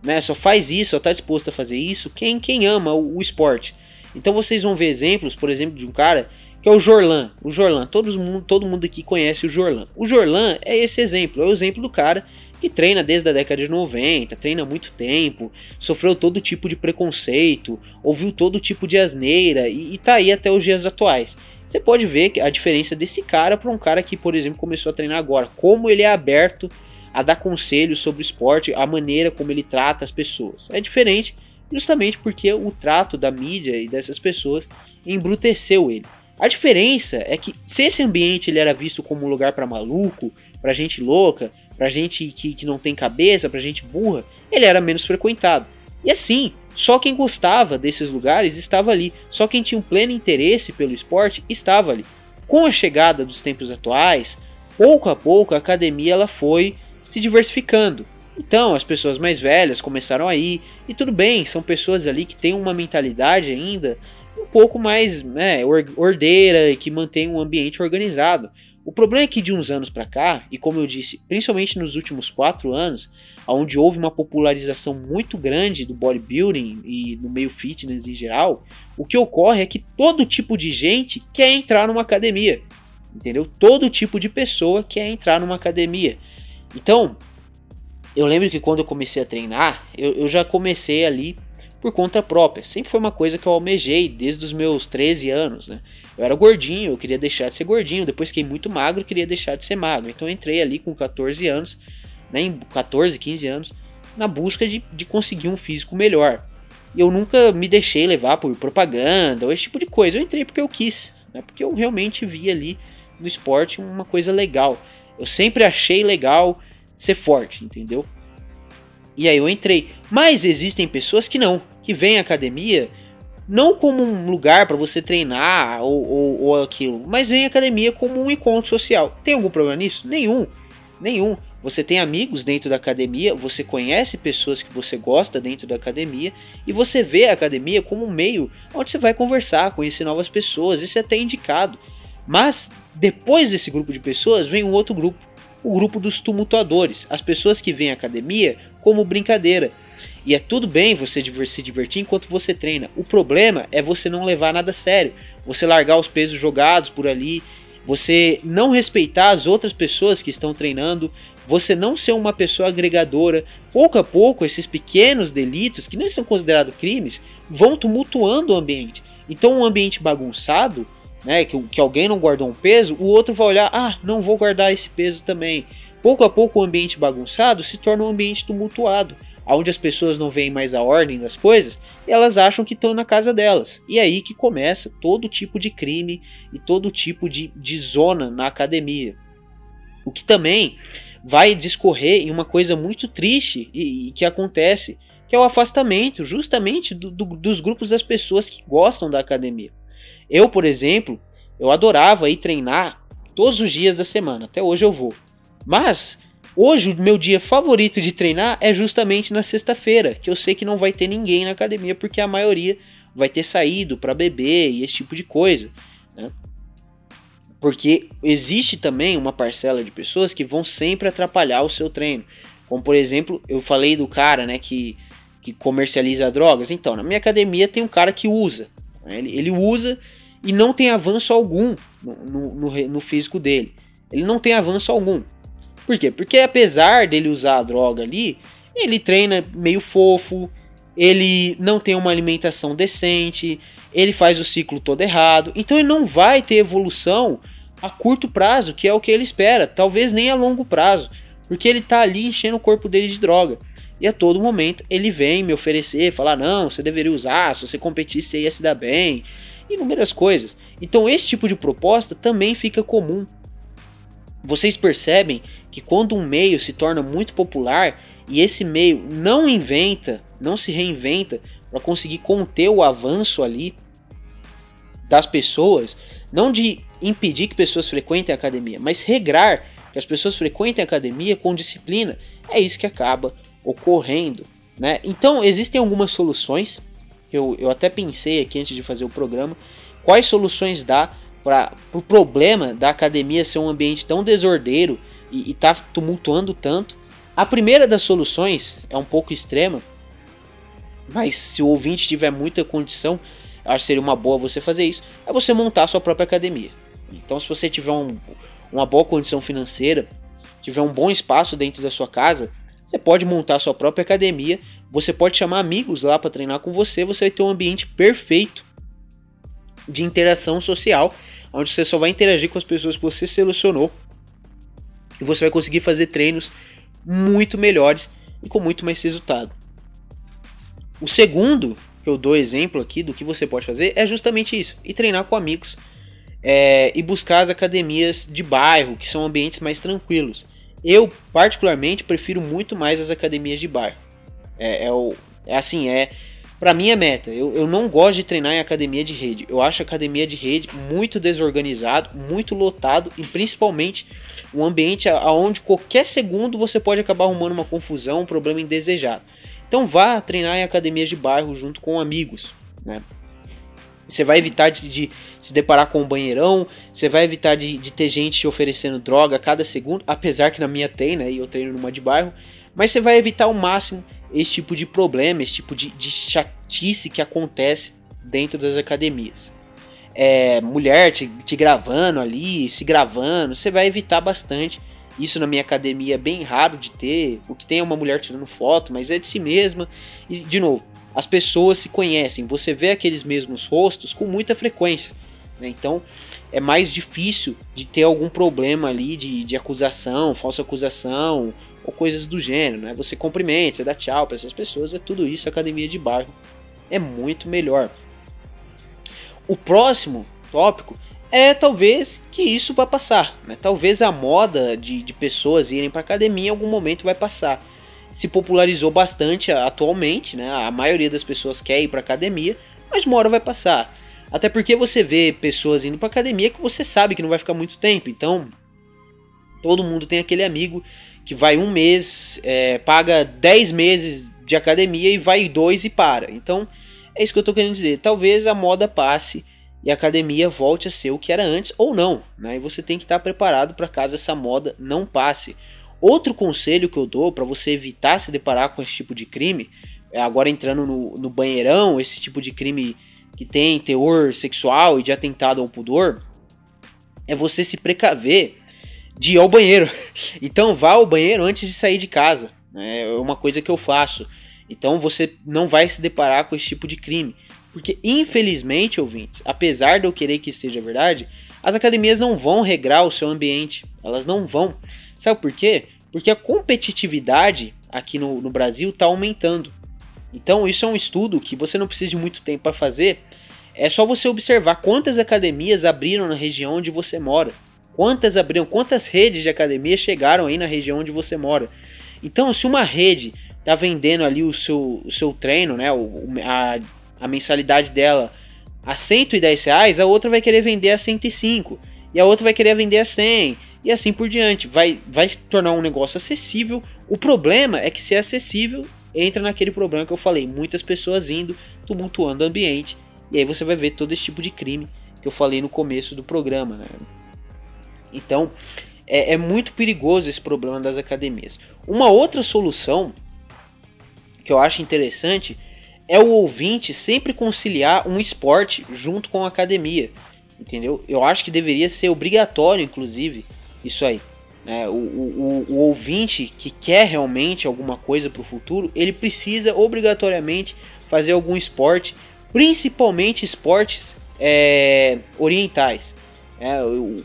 né? Só faz isso, só está disposto a fazer isso quem ama o esporte. Então vocês vão ver exemplos, por exemplo, de um cara que é o Jorlan. O Jorlan, todo mundo aqui conhece o Jorlan. O Jorlan é esse exemplo, é o exemplo do cara que treina desde a década de 90, treina há muito tempo, sofreu todo tipo de preconceito, ouviu todo tipo de asneira e tá aí até os dias atuais. Você pode ver a diferença desse cara para um cara que, por exemplo, começou a treinar agora. Como ele é aberto a dar conselhos sobre o esporte, a maneira como ele trata as pessoas. É diferente justamente porque o trato da mídia e dessas pessoas embruteceu ele. A diferença é que se esse ambiente ele era visto como um lugar para maluco, para gente louca, para gente que não tem cabeça, para gente burra, ele era menos frequentado. E assim, só quem gostava desses lugares estava ali, só quem tinha um pleno interesse pelo esporte estava ali. Com a chegada dos tempos atuais, pouco a pouco a academia ela foi se diversificando. Então as pessoas mais velhas começaram a ir, e tudo bem, são pessoas ali que têm uma mentalidade ainda um pouco mais ordeira e que mantém um ambiente organizado. O problema é que de uns anos para cá, e como eu disse, principalmente nos últimos 4 anos, onde houve uma popularização muito grande do bodybuilding e no meio fitness em geral, o que ocorre é que todo tipo de gente quer entrar numa academia, entendeu? Todo tipo de pessoa quer entrar numa academia. Então, eu lembro que quando eu comecei a treinar, eu já comecei ali por conta própria. Sempre foi uma coisa que eu almejei desde os meus 13 anos, né? Eu era gordinho, eu queria deixar de ser gordinho, depois fiquei muito magro e queria deixar de ser magro. Então eu entrei ali com 14 anos, né, em 14, 15 anos, na busca de conseguir um físico melhor. E eu nunca me deixei levar por propaganda ou esse tipo de coisa. Eu entrei porque eu quis, né? Porque eu realmente vi ali no esporte uma coisa legal. Eu sempre achei legal ser forte, entendeu? E aí eu entrei. Mas existem pessoas que não, que veem a academia não como um lugar para você treinar ou aquilo, mas veem a academia como um encontro social. Tem algum problema nisso? Nenhum. você tem amigos dentro da academia, você conhece pessoas que você gosta dentro da academia e você vê a academia como um meio onde você vai conversar, conhecer novas pessoas, isso é até indicado. Mas depois desse grupo de pessoas vem um outro grupo, o grupo dos tumultuadores, as pessoas que veem a academia como brincadeira. E é tudo bem você se divertir enquanto você treina. O problema é você não levar nada a sério, você largar os pesos jogados por ali, você não respeitar as outras pessoas que estão treinando, você não ser uma pessoa agregadora. Pouco a pouco esses pequenos delitos, que não são considerados crimes, vão tumultuando o ambiente. Então um ambiente bagunçado, né, que alguém não guardou um peso, o outro vai olhar, ah, não vou guardar esse peso também. Pouco a pouco o ambiente bagunçado se torna um ambiente tumultuado, onde as pessoas não veem mais a ordem das coisas e elas acham que estão na casa delas. E é aí que começa todo tipo de crime e todo tipo de zona na academia. O que também vai discorrer em uma coisa muito triste e que acontece, que é o afastamento justamente dos grupos das pessoas que gostam da academia. Eu, por exemplo, eu adorava ir treinar todos os dias da semana, até hoje eu vou. Mas hoje o meu dia favorito de treinar é justamente na sexta-feira, que eu sei que não vai ter ninguém na academia porque a maioria vai ter saído para beber e esse tipo de coisa, né? Porque existe também uma parcela de pessoas que vão sempre atrapalhar o seu treino. Como por exemplo, eu falei do cara, né, que comercializa drogas. Então, na minha academia tem um cara que usa. Ele usa e não tem avanço algum no físico dele. Ele não tem avanço algum. Por quê? Porque apesar dele usar a droga ali, ele treina meio fofo, ele não tem uma alimentação decente, ele faz o ciclo todo errado, então ele não vai ter evolução a curto prazo, que é o que ele espera, talvez nem a longo prazo, porque ele tá ali enchendo o corpo dele de droga. E a todo momento ele vem me oferecer, falar, não, você deveria usar, se você competisse você ia se dar bem, inúmeras coisas. Então esse tipo de proposta também fica comum. Vocês percebem que quando um meio se torna muito popular e esse meio não se reinventa para conseguir conter o avanço ali das pessoas, não de impedir que pessoas frequentem a academia, mas regrar que as pessoas frequentem a academia com disciplina, é isso que acaba ocorrendo, né? Então existem algumas soluções que eu até pensei aqui antes de fazer o programa, quais soluções dá para o problema da academia ser um ambiente tão desordeiro e tá tumultuando tanto. A primeira das soluções é um pouco extrema, mas se o ouvinte tiver muita condição, acho que seria uma boa você fazer isso, é você montar a sua própria academia. Então se você tiver uma boa condição financeira, tiver um bom espaço dentro da sua casa, você pode montar a sua própria academia, você pode chamar amigos lá para treinar com você, você vai ter um ambiente perfeito de interação social, onde você só vai interagir com as pessoas que você selecionou e você vai conseguir fazer treinos muito melhores e com muito mais resultado. O segundo, que eu dou exemplo aqui do que você pode fazer, é justamente isso, e treinar com amigos e buscar as academias de bairro, que são ambientes mais tranquilos. Eu particularmente prefiro muito mais as academias de bairro. Pra mim é meta. Eu não gosto de treinar em academia de rede. Eu acho a academia de rede muito desorganizado, muito lotado e principalmente um ambiente onde qualquer segundo você pode acabar arrumando uma confusão, um problema indesejado. Então vá treinar em academias de bairro junto com amigos, né? Você vai evitar de se deparar com um banheirão, você vai evitar de ter gente te oferecendo droga a cada segundo, apesar que na minha tem, né? E eu treino numa de bairro, mas você vai evitar ao máximo esse tipo de problema, esse tipo de chatice que acontece dentro das academias. Mulher te gravando ali, se gravando, você vai evitar bastante. Isso na minha academia é bem raro de ter. O que tem é uma mulher tirando foto, mas é de si mesma. E, de novo, as pessoas se conhecem, você vê aqueles mesmos rostos com muita frequência, né? Então é mais difícil de ter algum problema ali de acusação, falsa acusação ou coisas do gênero, né? Você cumprimenta, você dá tchau para essas pessoas, é tudo isso. A academia de bairro é muito melhor. O próximo tópico é talvez que isso vai passar, né? Talvez a moda de pessoas irem para academia em algum momento vai passar. Se popularizou bastante atualmente, né? A maioria das pessoas quer ir para academia, mas uma hora vai passar. Até porque você vê pessoas indo para academia que você sabe que não vai ficar muito tempo. Então, Todo mundo tem aquele amigo que vai um mês, paga 10 meses de academia e vai 2 e para. Então é isso que eu tô querendo dizer. Talvez a moda passe e a academia volte a ser o que era antes ou não, né? E você tem que estar preparado para caso essa moda não passe. Outro conselho que eu dou para você evitar se deparar com esse tipo de crime, agora entrando no banheirão, esse tipo de crime que tem teor sexual e de atentado ao pudor, é você se precaver de ir ao banheiro. Então vá ao banheiro antes de sair de casa, né? É uma coisa que eu faço. Então você não vai se deparar com esse tipo de crime. Porque infelizmente, ouvintes, apesar de eu querer que isso seja verdade, as academias não vão regrar o seu ambiente. Elas não vão. Sabe por quê? Porque a competitividade aqui no Brasil está aumentando. Então isso é um estudo que você não precisa de muito tempo para fazer. É só você observar quantas academias abriram na região onde você mora. Quantas abriram, quantas redes de academia chegaram aí na região onde você mora. Então, se uma rede tá vendendo ali o seu treino, né, a mensalidade dela a R$110, a outra vai querer vender a 105, e a outra vai querer vender a 100, e assim por diante. Vai se tornar um negócio acessível. O problema é que se é acessível, entra naquele problema que eu falei, muitas pessoas indo, tumultuando o ambiente, e aí você vai ver todo esse tipo de crime que eu falei no começo do programa, né? Então, é muito perigoso esse problema das academias. Uma outra solução que eu acho interessante é o ouvinte sempre conciliar um esporte junto com a academia, entendeu? Eu acho que deveria ser obrigatório, inclusive, isso aí, né? O ouvinte que quer realmente alguma coisa para o futuro, ele precisa obrigatoriamente fazer algum esporte, principalmente esportes orientais.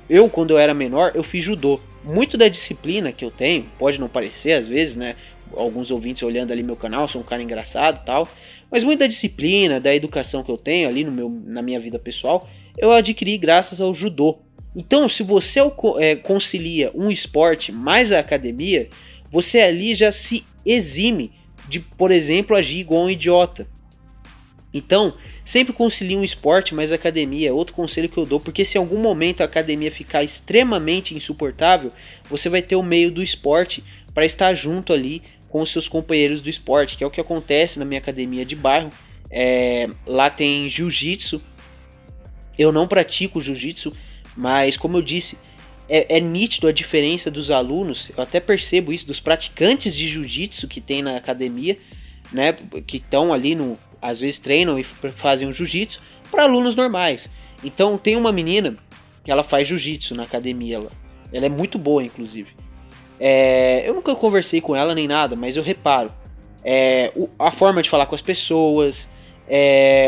Eu, quando eu era menor, eu fiz judô. Muito da disciplina que eu tenho, pode não parecer às vezes, né? Alguns ouvintes olhando ali meu canal, sou um cara engraçado e tal. Mas muita disciplina, da educação que eu tenho ali na minha vida pessoal, eu adquiri graças ao judô. Então, se você concilia um esporte mais a academia, você ali já se exime de, por exemplo, agir igual um idiota. Então, sempre concilie um esporte mais academia. Outro conselho que eu dou, porque se em algum momento a academia ficar extremamente insuportável, você vai ter o meio do esporte para estar junto ali com os seus companheiros do esporte, que é o que acontece na minha academia de bairro. Lá tem jiu-jitsu. Eu não pratico jiu-jitsu, mas como eu disse, é nítido a diferença dos alunos. Eu até percebo isso dos praticantes de jiu-jitsu que tem na academia, né, que estão ali às vezes treinam e fazem o jiu-jitsu, para alunos normais. Então tem uma menina que ela faz jiu-jitsu na academia. Ela é muito boa, inclusive. Eu nunca conversei com ela nem nada, mas eu reparo a forma de falar com as pessoas,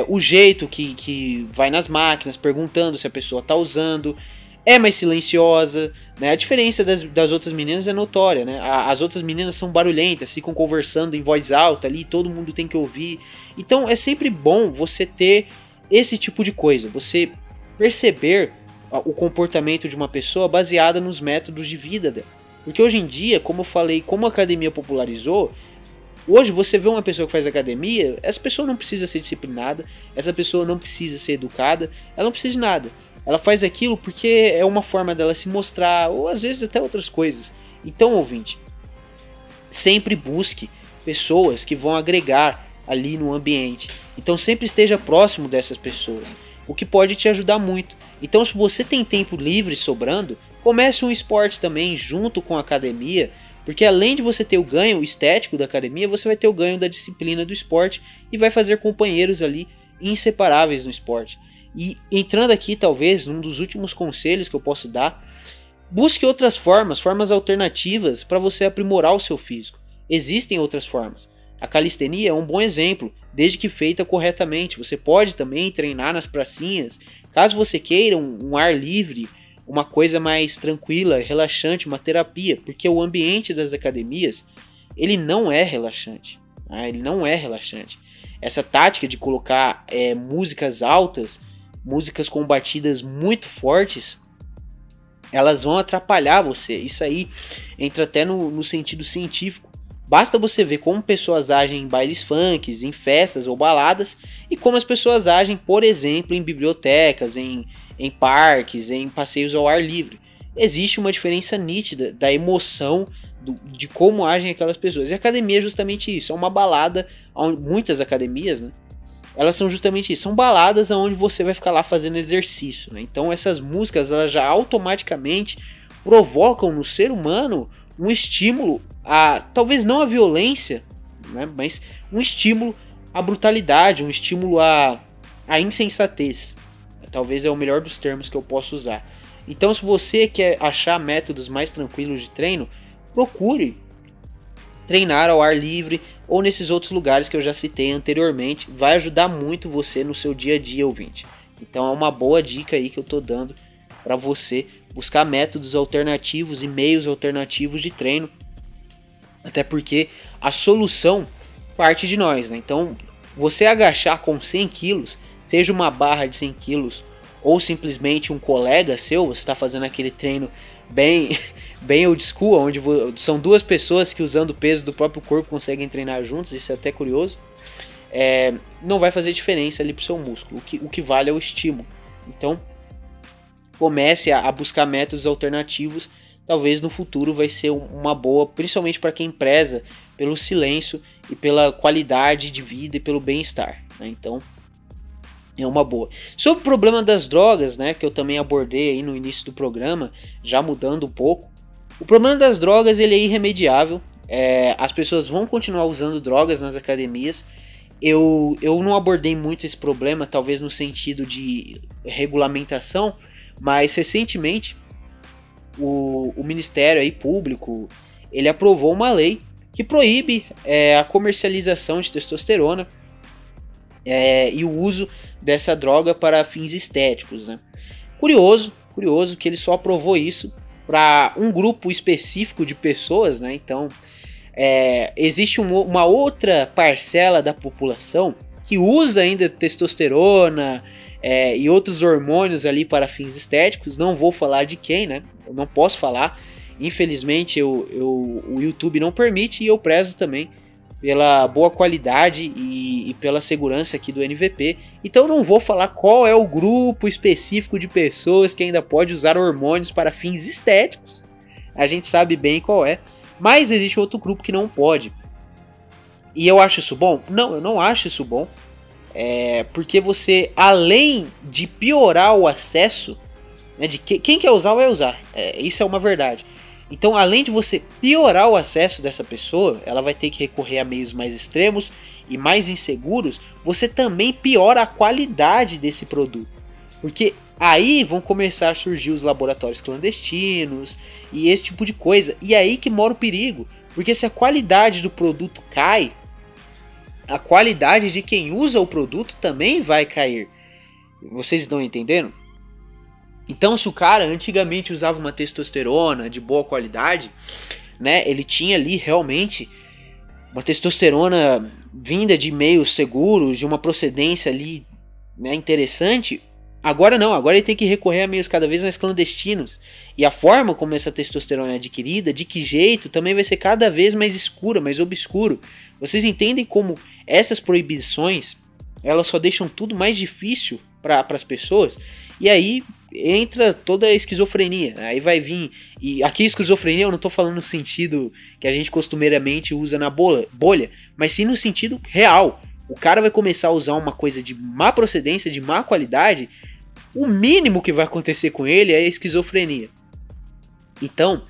o jeito que vai nas máquinas perguntando se a pessoa tá usando, é mais silenciosa, né? A diferença das outras meninas é notória, né? As outras meninas são barulhentas, ficam conversando em voz alta ali, todo mundo tem que ouvir. Então é sempre bom você ter esse tipo de coisa, você perceber o comportamento de uma pessoa baseada nos métodos de vida dela. Porque hoje em dia, como eu falei, como a academia popularizou, hoje você vê uma pessoa que faz academia, essa pessoa não precisa ser disciplinada, essa pessoa não precisa ser educada, ela não precisa de nada. Ela faz aquilo porque é uma forma dela se mostrar, ou às vezes até outras coisas. Então, ouvinte, sempre busque pessoas que vão agregar ali no ambiente. Então sempre esteja próximo dessas pessoas, o que pode te ajudar muito. Então, se você tem tempo livre sobrando, comece um esporte também junto com a academia, porque além de você ter o ganho estético da academia, você vai ter o ganho da disciplina do esporte e vai fazer companheiros ali inseparáveis no esporte. E entrando aqui talvez num dos últimos conselhos que eu posso dar, busque outras formas alternativas para você aprimorar o seu físico. Existem outras formas. A calistenia é um bom exemplo, desde que feita corretamente. Você pode também treinar nas pracinhas, caso você queira um ar livre, uma coisa mais tranquila, relaxante, uma terapia, porque o ambiente das academias, ele não é relaxante. Ele não é relaxante. Essa tática de colocar músicas altas, músicas com batidas muito fortes, elas vão atrapalhar você. Isso aí entra até no sentido científico. Basta você ver como pessoas agem em bailes funks, em festas ou baladas, e como as pessoas agem, por exemplo, em bibliotecas, em parques, em passeios ao ar livre. existe uma diferença nítida da emoção, de como agem aquelas pessoas. E a academia é justamente isso, é uma balada, muitas academias, né? Elas são justamente isso, são baladas onde você vai ficar lá fazendo exercício, né? Então essas músicas, elas já automaticamente provocam no ser humano um estímulo a, talvez não a violência, né? Mas um estímulo à brutalidade, um estímulo à insensatez. Talvez é o melhor dos termos que eu posso usar. Então, se você quer achar métodos mais tranquilos de treino, procure treinar ao ar livre ou nesses outros lugares que eu já citei anteriormente. Vai ajudar muito você no seu dia a dia, ouvinte. Então é uma boa dica aí que eu tô dando para você buscar métodos alternativos e meios alternativos de treino. Até porque a solução parte de nós, né? Então, você agachar com 100 quilos, seja uma barra de 100 quilos ou simplesmente um colega seu, você está fazendo aquele treino bem old school, onde são duas pessoas que usando o peso do próprio corpo conseguem treinar juntos, isso é até curioso, não vai fazer diferença ali para o seu músculo, o que vale é o estímulo. Então, comece a buscar métodos alternativos, talvez no futuro vai ser uma boa, principalmente para quem preza pelo silêncio e pela qualidade de vida e pelo bem-estar, né? Então, é uma boa. Sobre o problema das drogas, né, que eu também abordei aí no início do programa, já mudando um pouco. O problema das drogas, ele é irremediável. As pessoas vão continuar usando drogas nas academias. Eu não abordei muito esse problema, talvez no sentido de regulamentação, mas recentemente o Ministério aí Público, ele aprovou uma lei que proíbe a comercialização de testosterona e o uso dessa droga para fins estéticos, né? Curioso que ele só aprovou isso para um grupo específico de pessoas, né? Então, existe uma outra parcela da população que usa ainda testosterona e outros hormônios ali para fins estéticos. Não vou falar de quem, né? Eu não posso falar. Infelizmente, o YouTube não permite, e eu prezo também pela boa qualidade e pela segurança aqui do NVP. Então não vou falar qual é o grupo específico de pessoas que ainda pode usar hormônios para fins estéticos. A gente sabe bem qual é. Mas existe outro grupo que não pode. E eu acho isso bom? Não, eu não acho isso bom. Porque você, além de piorar o acesso, né, de quem quer usar vai usar. Isso é uma verdade. Então, além de você piorar o acesso dessa pessoa, ela vai ter que recorrer a meios mais extremos e mais inseguros, você também piora a qualidade desse produto. Porque aí vão começar a surgir os laboratórios clandestinos e esse tipo de coisa. E aí que mora o perigo. Porque se a qualidade do produto cai, a qualidade de quem usa o produto também vai cair. Vocês estão entendendo? Então, se o cara antigamente usava uma testosterona de boa qualidade, né, ele tinha ali realmente uma testosterona vinda de meios seguros, de uma procedência ali, né, interessante. Agora não, agora ele tem que recorrer a meios cada vez mais clandestinos. E a forma como essa testosterona é adquirida, de que jeito, também vai ser cada vez mais escura, mais obscuro. Vocês entendem como essas proibições, elas só deixam tudo mais difícil para as pessoas? E aí entra toda a esquizofrenia. Aí vai vir, e aqui esquizofrenia eu não tô falando no sentido que a gente costumeiramente usa na bolha, mas sim no sentido real. O cara vai começar a usar uma coisa de má procedência, de má qualidade, o mínimo que vai acontecer com ele é a esquizofrenia. Então,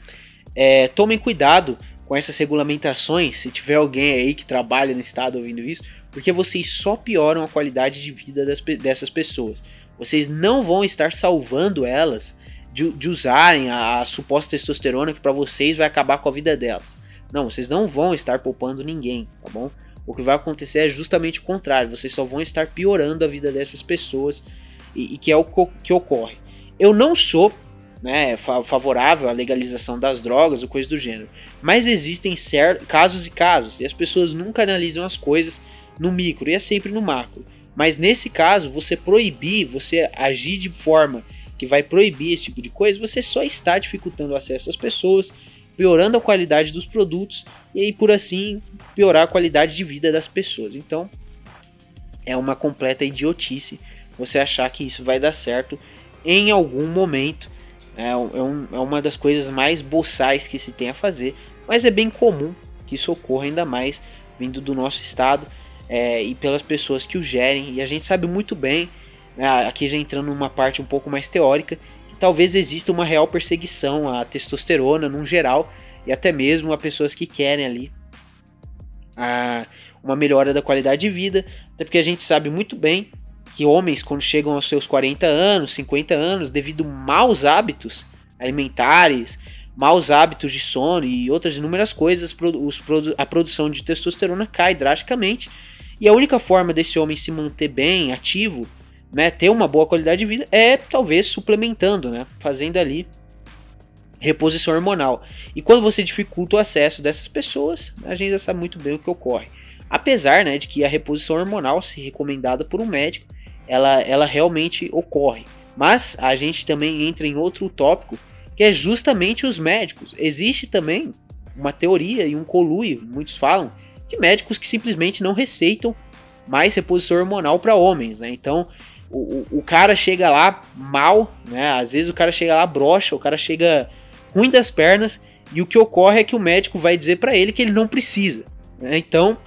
tomem cuidado com essas regulamentações, se tiver alguém aí que trabalha no estado ouvindo isso, porque vocês só pioram a qualidade de vida dessas pessoas. Vocês não vão estar salvando elas de usarem a suposta testosterona que para vocês vai acabar com a vida delas. Não, vocês não vão estar poupando ninguém, tá bom? O que vai acontecer é justamente o contrário. Vocês só vão estar piorando a vida dessas pessoas e que é o que ocorre. Eu não sou, né, favorável à legalização das drogas ou coisa do gênero, mas existem casos e casos, e as pessoas nunca analisam as coisas no micro, e é sempre no macro. Mas nesse caso, você proibir, você agir de forma que vai proibir esse tipo de coisa, você só está dificultando o acesso às pessoas, piorando a qualidade dos produtos e aí por assim piorar a qualidade de vida das pessoas. Então é uma completa idiotice você achar que isso vai dar certo em algum momento, É uma das coisas mais boçais que se tem a fazer, mas é bem comum que isso ocorra, ainda mais vindo do nosso estado e pelas pessoas que o gerem. E a gente sabe muito bem, né, aqui já entrando numa parte um pouco mais teórica, que talvez exista uma real perseguição à testosterona num geral, e até mesmo a pessoas que querem ali uma melhora da qualidade de vida, até porque a gente sabe muito bem que homens, quando chegam aos seus 40 anos, 50 anos, devido a maus hábitos alimentares, maus hábitos de sono e outras inúmeras coisas, a produção de testosterona cai drasticamente, e a única forma desse homem se manter bem, ativo, né, ter uma boa qualidade de vida, é talvez suplementando, né, fazendo ali reposição hormonal. E quando você dificulta o acesso dessas pessoas, a gente já sabe muito bem o que ocorre. Apesar, né, de que a reposição hormonal, se recomendada por um médico, ela realmente ocorre. Mas a gente também entra em outro tópico, que é justamente os médicos. Existe também uma teoria e um conluio, muitos falam, de médicos que simplesmente não receitam mais reposição hormonal para homens, né? Então o cara chega lá mal, né? Às vezes o cara chega lá broxa, o cara chega ruim das pernas, e o que ocorre é que o médico vai dizer para ele que ele não precisa, né? Então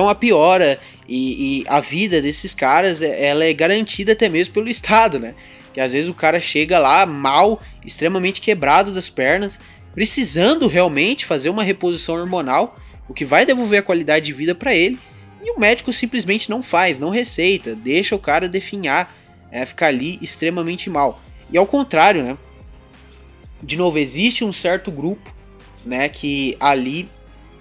a piora e a vida desses caras, ela é garantida até mesmo pelo Estado, né? Que às vezes o cara chega lá mal, extremamente quebrado das pernas, precisando realmente fazer uma reposição hormonal, o que vai devolver a qualidade de vida para ele, e o médico simplesmente não faz, não receita, deixa o cara definhar, ficar ali extremamente mal. E ao contrário, né? De novo, existe um certo grupo, né, que ali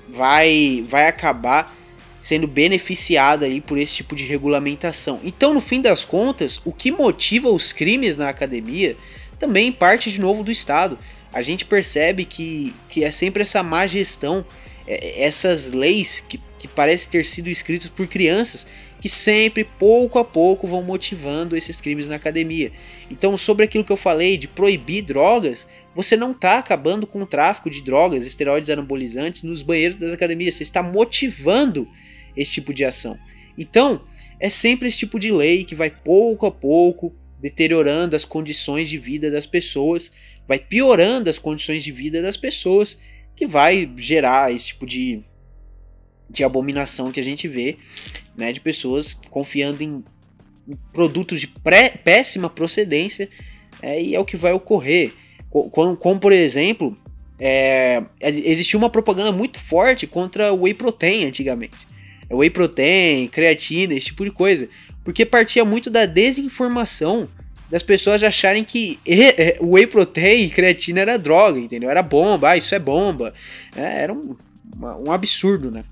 vai acabar sendo beneficiado aí por esse tipo de regulamentação. Então, no fim das contas, o que motiva os crimes na academia também parte de novo do Estado. A gente percebe que é sempre essa má gestão, essas leis que parecem ter sido escritas por crianças, que sempre, pouco a pouco, vão motivando esses crimes na academia. Então, sobre aquilo que eu falei de proibir drogas, você não está acabando com o tráfico de drogas, esteroides anabolizantes nos banheiros das academias, você está motivando esse tipo de ação. Então, é sempre esse tipo de lei que vai pouco a pouco deteriorando as condições de vida das pessoas, vai piorando as condições de vida das pessoas, que vai gerar esse tipo de abominação que a gente vê, né, de pessoas confiando em produtos de péssima procedência, e é o que vai ocorrer. Como por exemplo, existia uma propaganda muito forte contra o Whey Protein antigamente. Whey Protein, creatina, esse tipo de coisa, porque partia muito da desinformação das pessoas acharem que o Whey Protein e creatina era droga, entendeu? Era bomba, isso é bomba. Era um absurdo, né?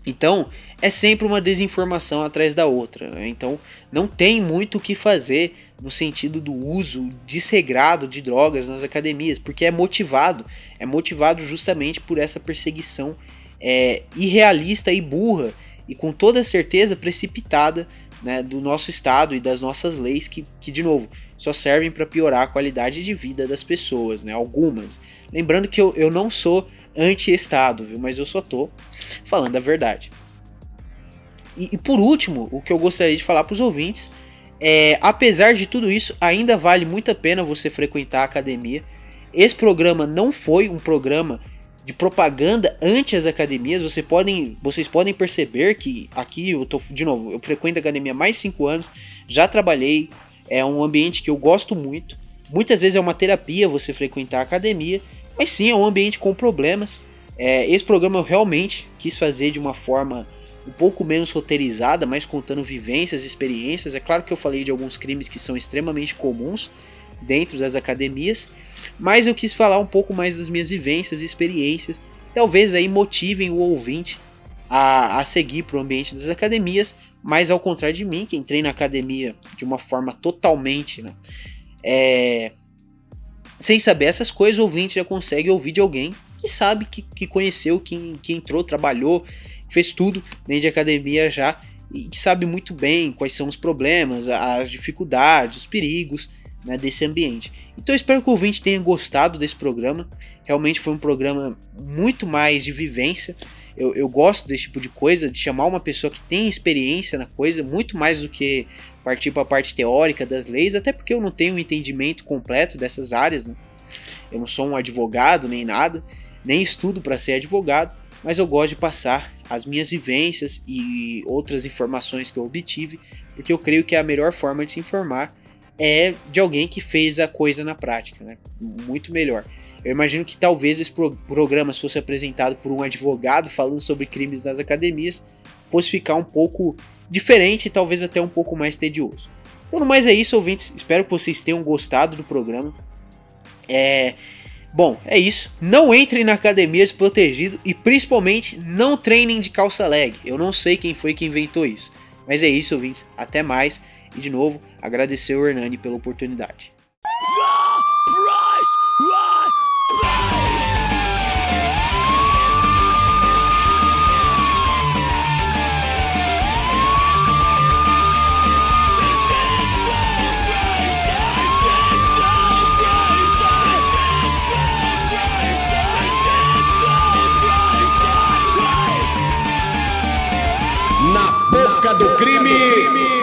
Então, é sempre uma desinformação atrás da outra, né? Então, não tem muito o que fazer no sentido do uso desregrado de drogas nas academias, porque é motivado justamente por essa perseguição irrealista e burra, e com toda certeza precipitada, né, do nosso Estado e das nossas leis, que de novo, só servem para piorar a qualidade de vida das pessoas, né? Algumas. Lembrando que eu não sou anti-Estado, viu? Mas eu só tô falando a verdade. E por último, o que eu gostaria de falar para os ouvintes apesar de tudo isso, ainda vale muito a pena você frequentar a academia. Esse programa não foi um programa de propaganda ante as academias. Vocês podem perceber que aqui eu frequento a academia há mais de 5 anos, já trabalhei, é um ambiente que eu gosto muito. Muitas vezes é uma terapia você frequentar a academia, mas sim, é um ambiente com problemas. Esse programa eu realmente quis fazer de uma forma um pouco menos roteirizada, mas contando vivências e experiências. É claro que eu falei de alguns crimes que são extremamente comuns dentro das academias, mas eu quis falar um pouco mais das minhas vivências e experiências. Talvez aí motivem o ouvinte a seguir para o ambiente das academias, mas ao contrário de mim, que entrei na academia de uma forma totalmente, né, sem saber essas coisas, o ouvinte já consegue ouvir de alguém que sabe, que conheceu, que entrou, trabalhou, fez tudo dentro de academia já, e que sabe muito bem quais são os problemas, as dificuldades, os perigos, né, desse ambiente. Então eu espero que o ouvinte tenha gostado desse programa. Realmente foi um programa muito mais de vivência. Eu gosto desse tipo de coisa, de chamar uma pessoa que tem experiência na coisa, muito mais do que partir para a parte teórica das leis, até porque eu não tenho um entendimento completo dessas áreas, né? Eu não sou um advogado nem nada, nem estudo para ser advogado, mas eu gosto de passar as minhas vivências e outras informações que eu obtive, porque eu creio que a melhor forma de se informar é de alguém que fez a coisa na prática, né? Muito melhor. Eu imagino que talvez esse programa, se fosse apresentado por um advogado falando sobre crimes nas academias, fosse ficar um pouco diferente e talvez até um pouco mais tedioso. Então, no mais é isso, ouvintes. Espero que vocês tenham gostado do programa. Bom, é isso. Não entrem na academia desprotegido e principalmente não treinem de calça leg. Eu não sei quem foi que inventou isso. Mas é isso, ouvintes. Até mais. E de novo, agradecer ao Hernani pela oportunidade. Na boca do crime.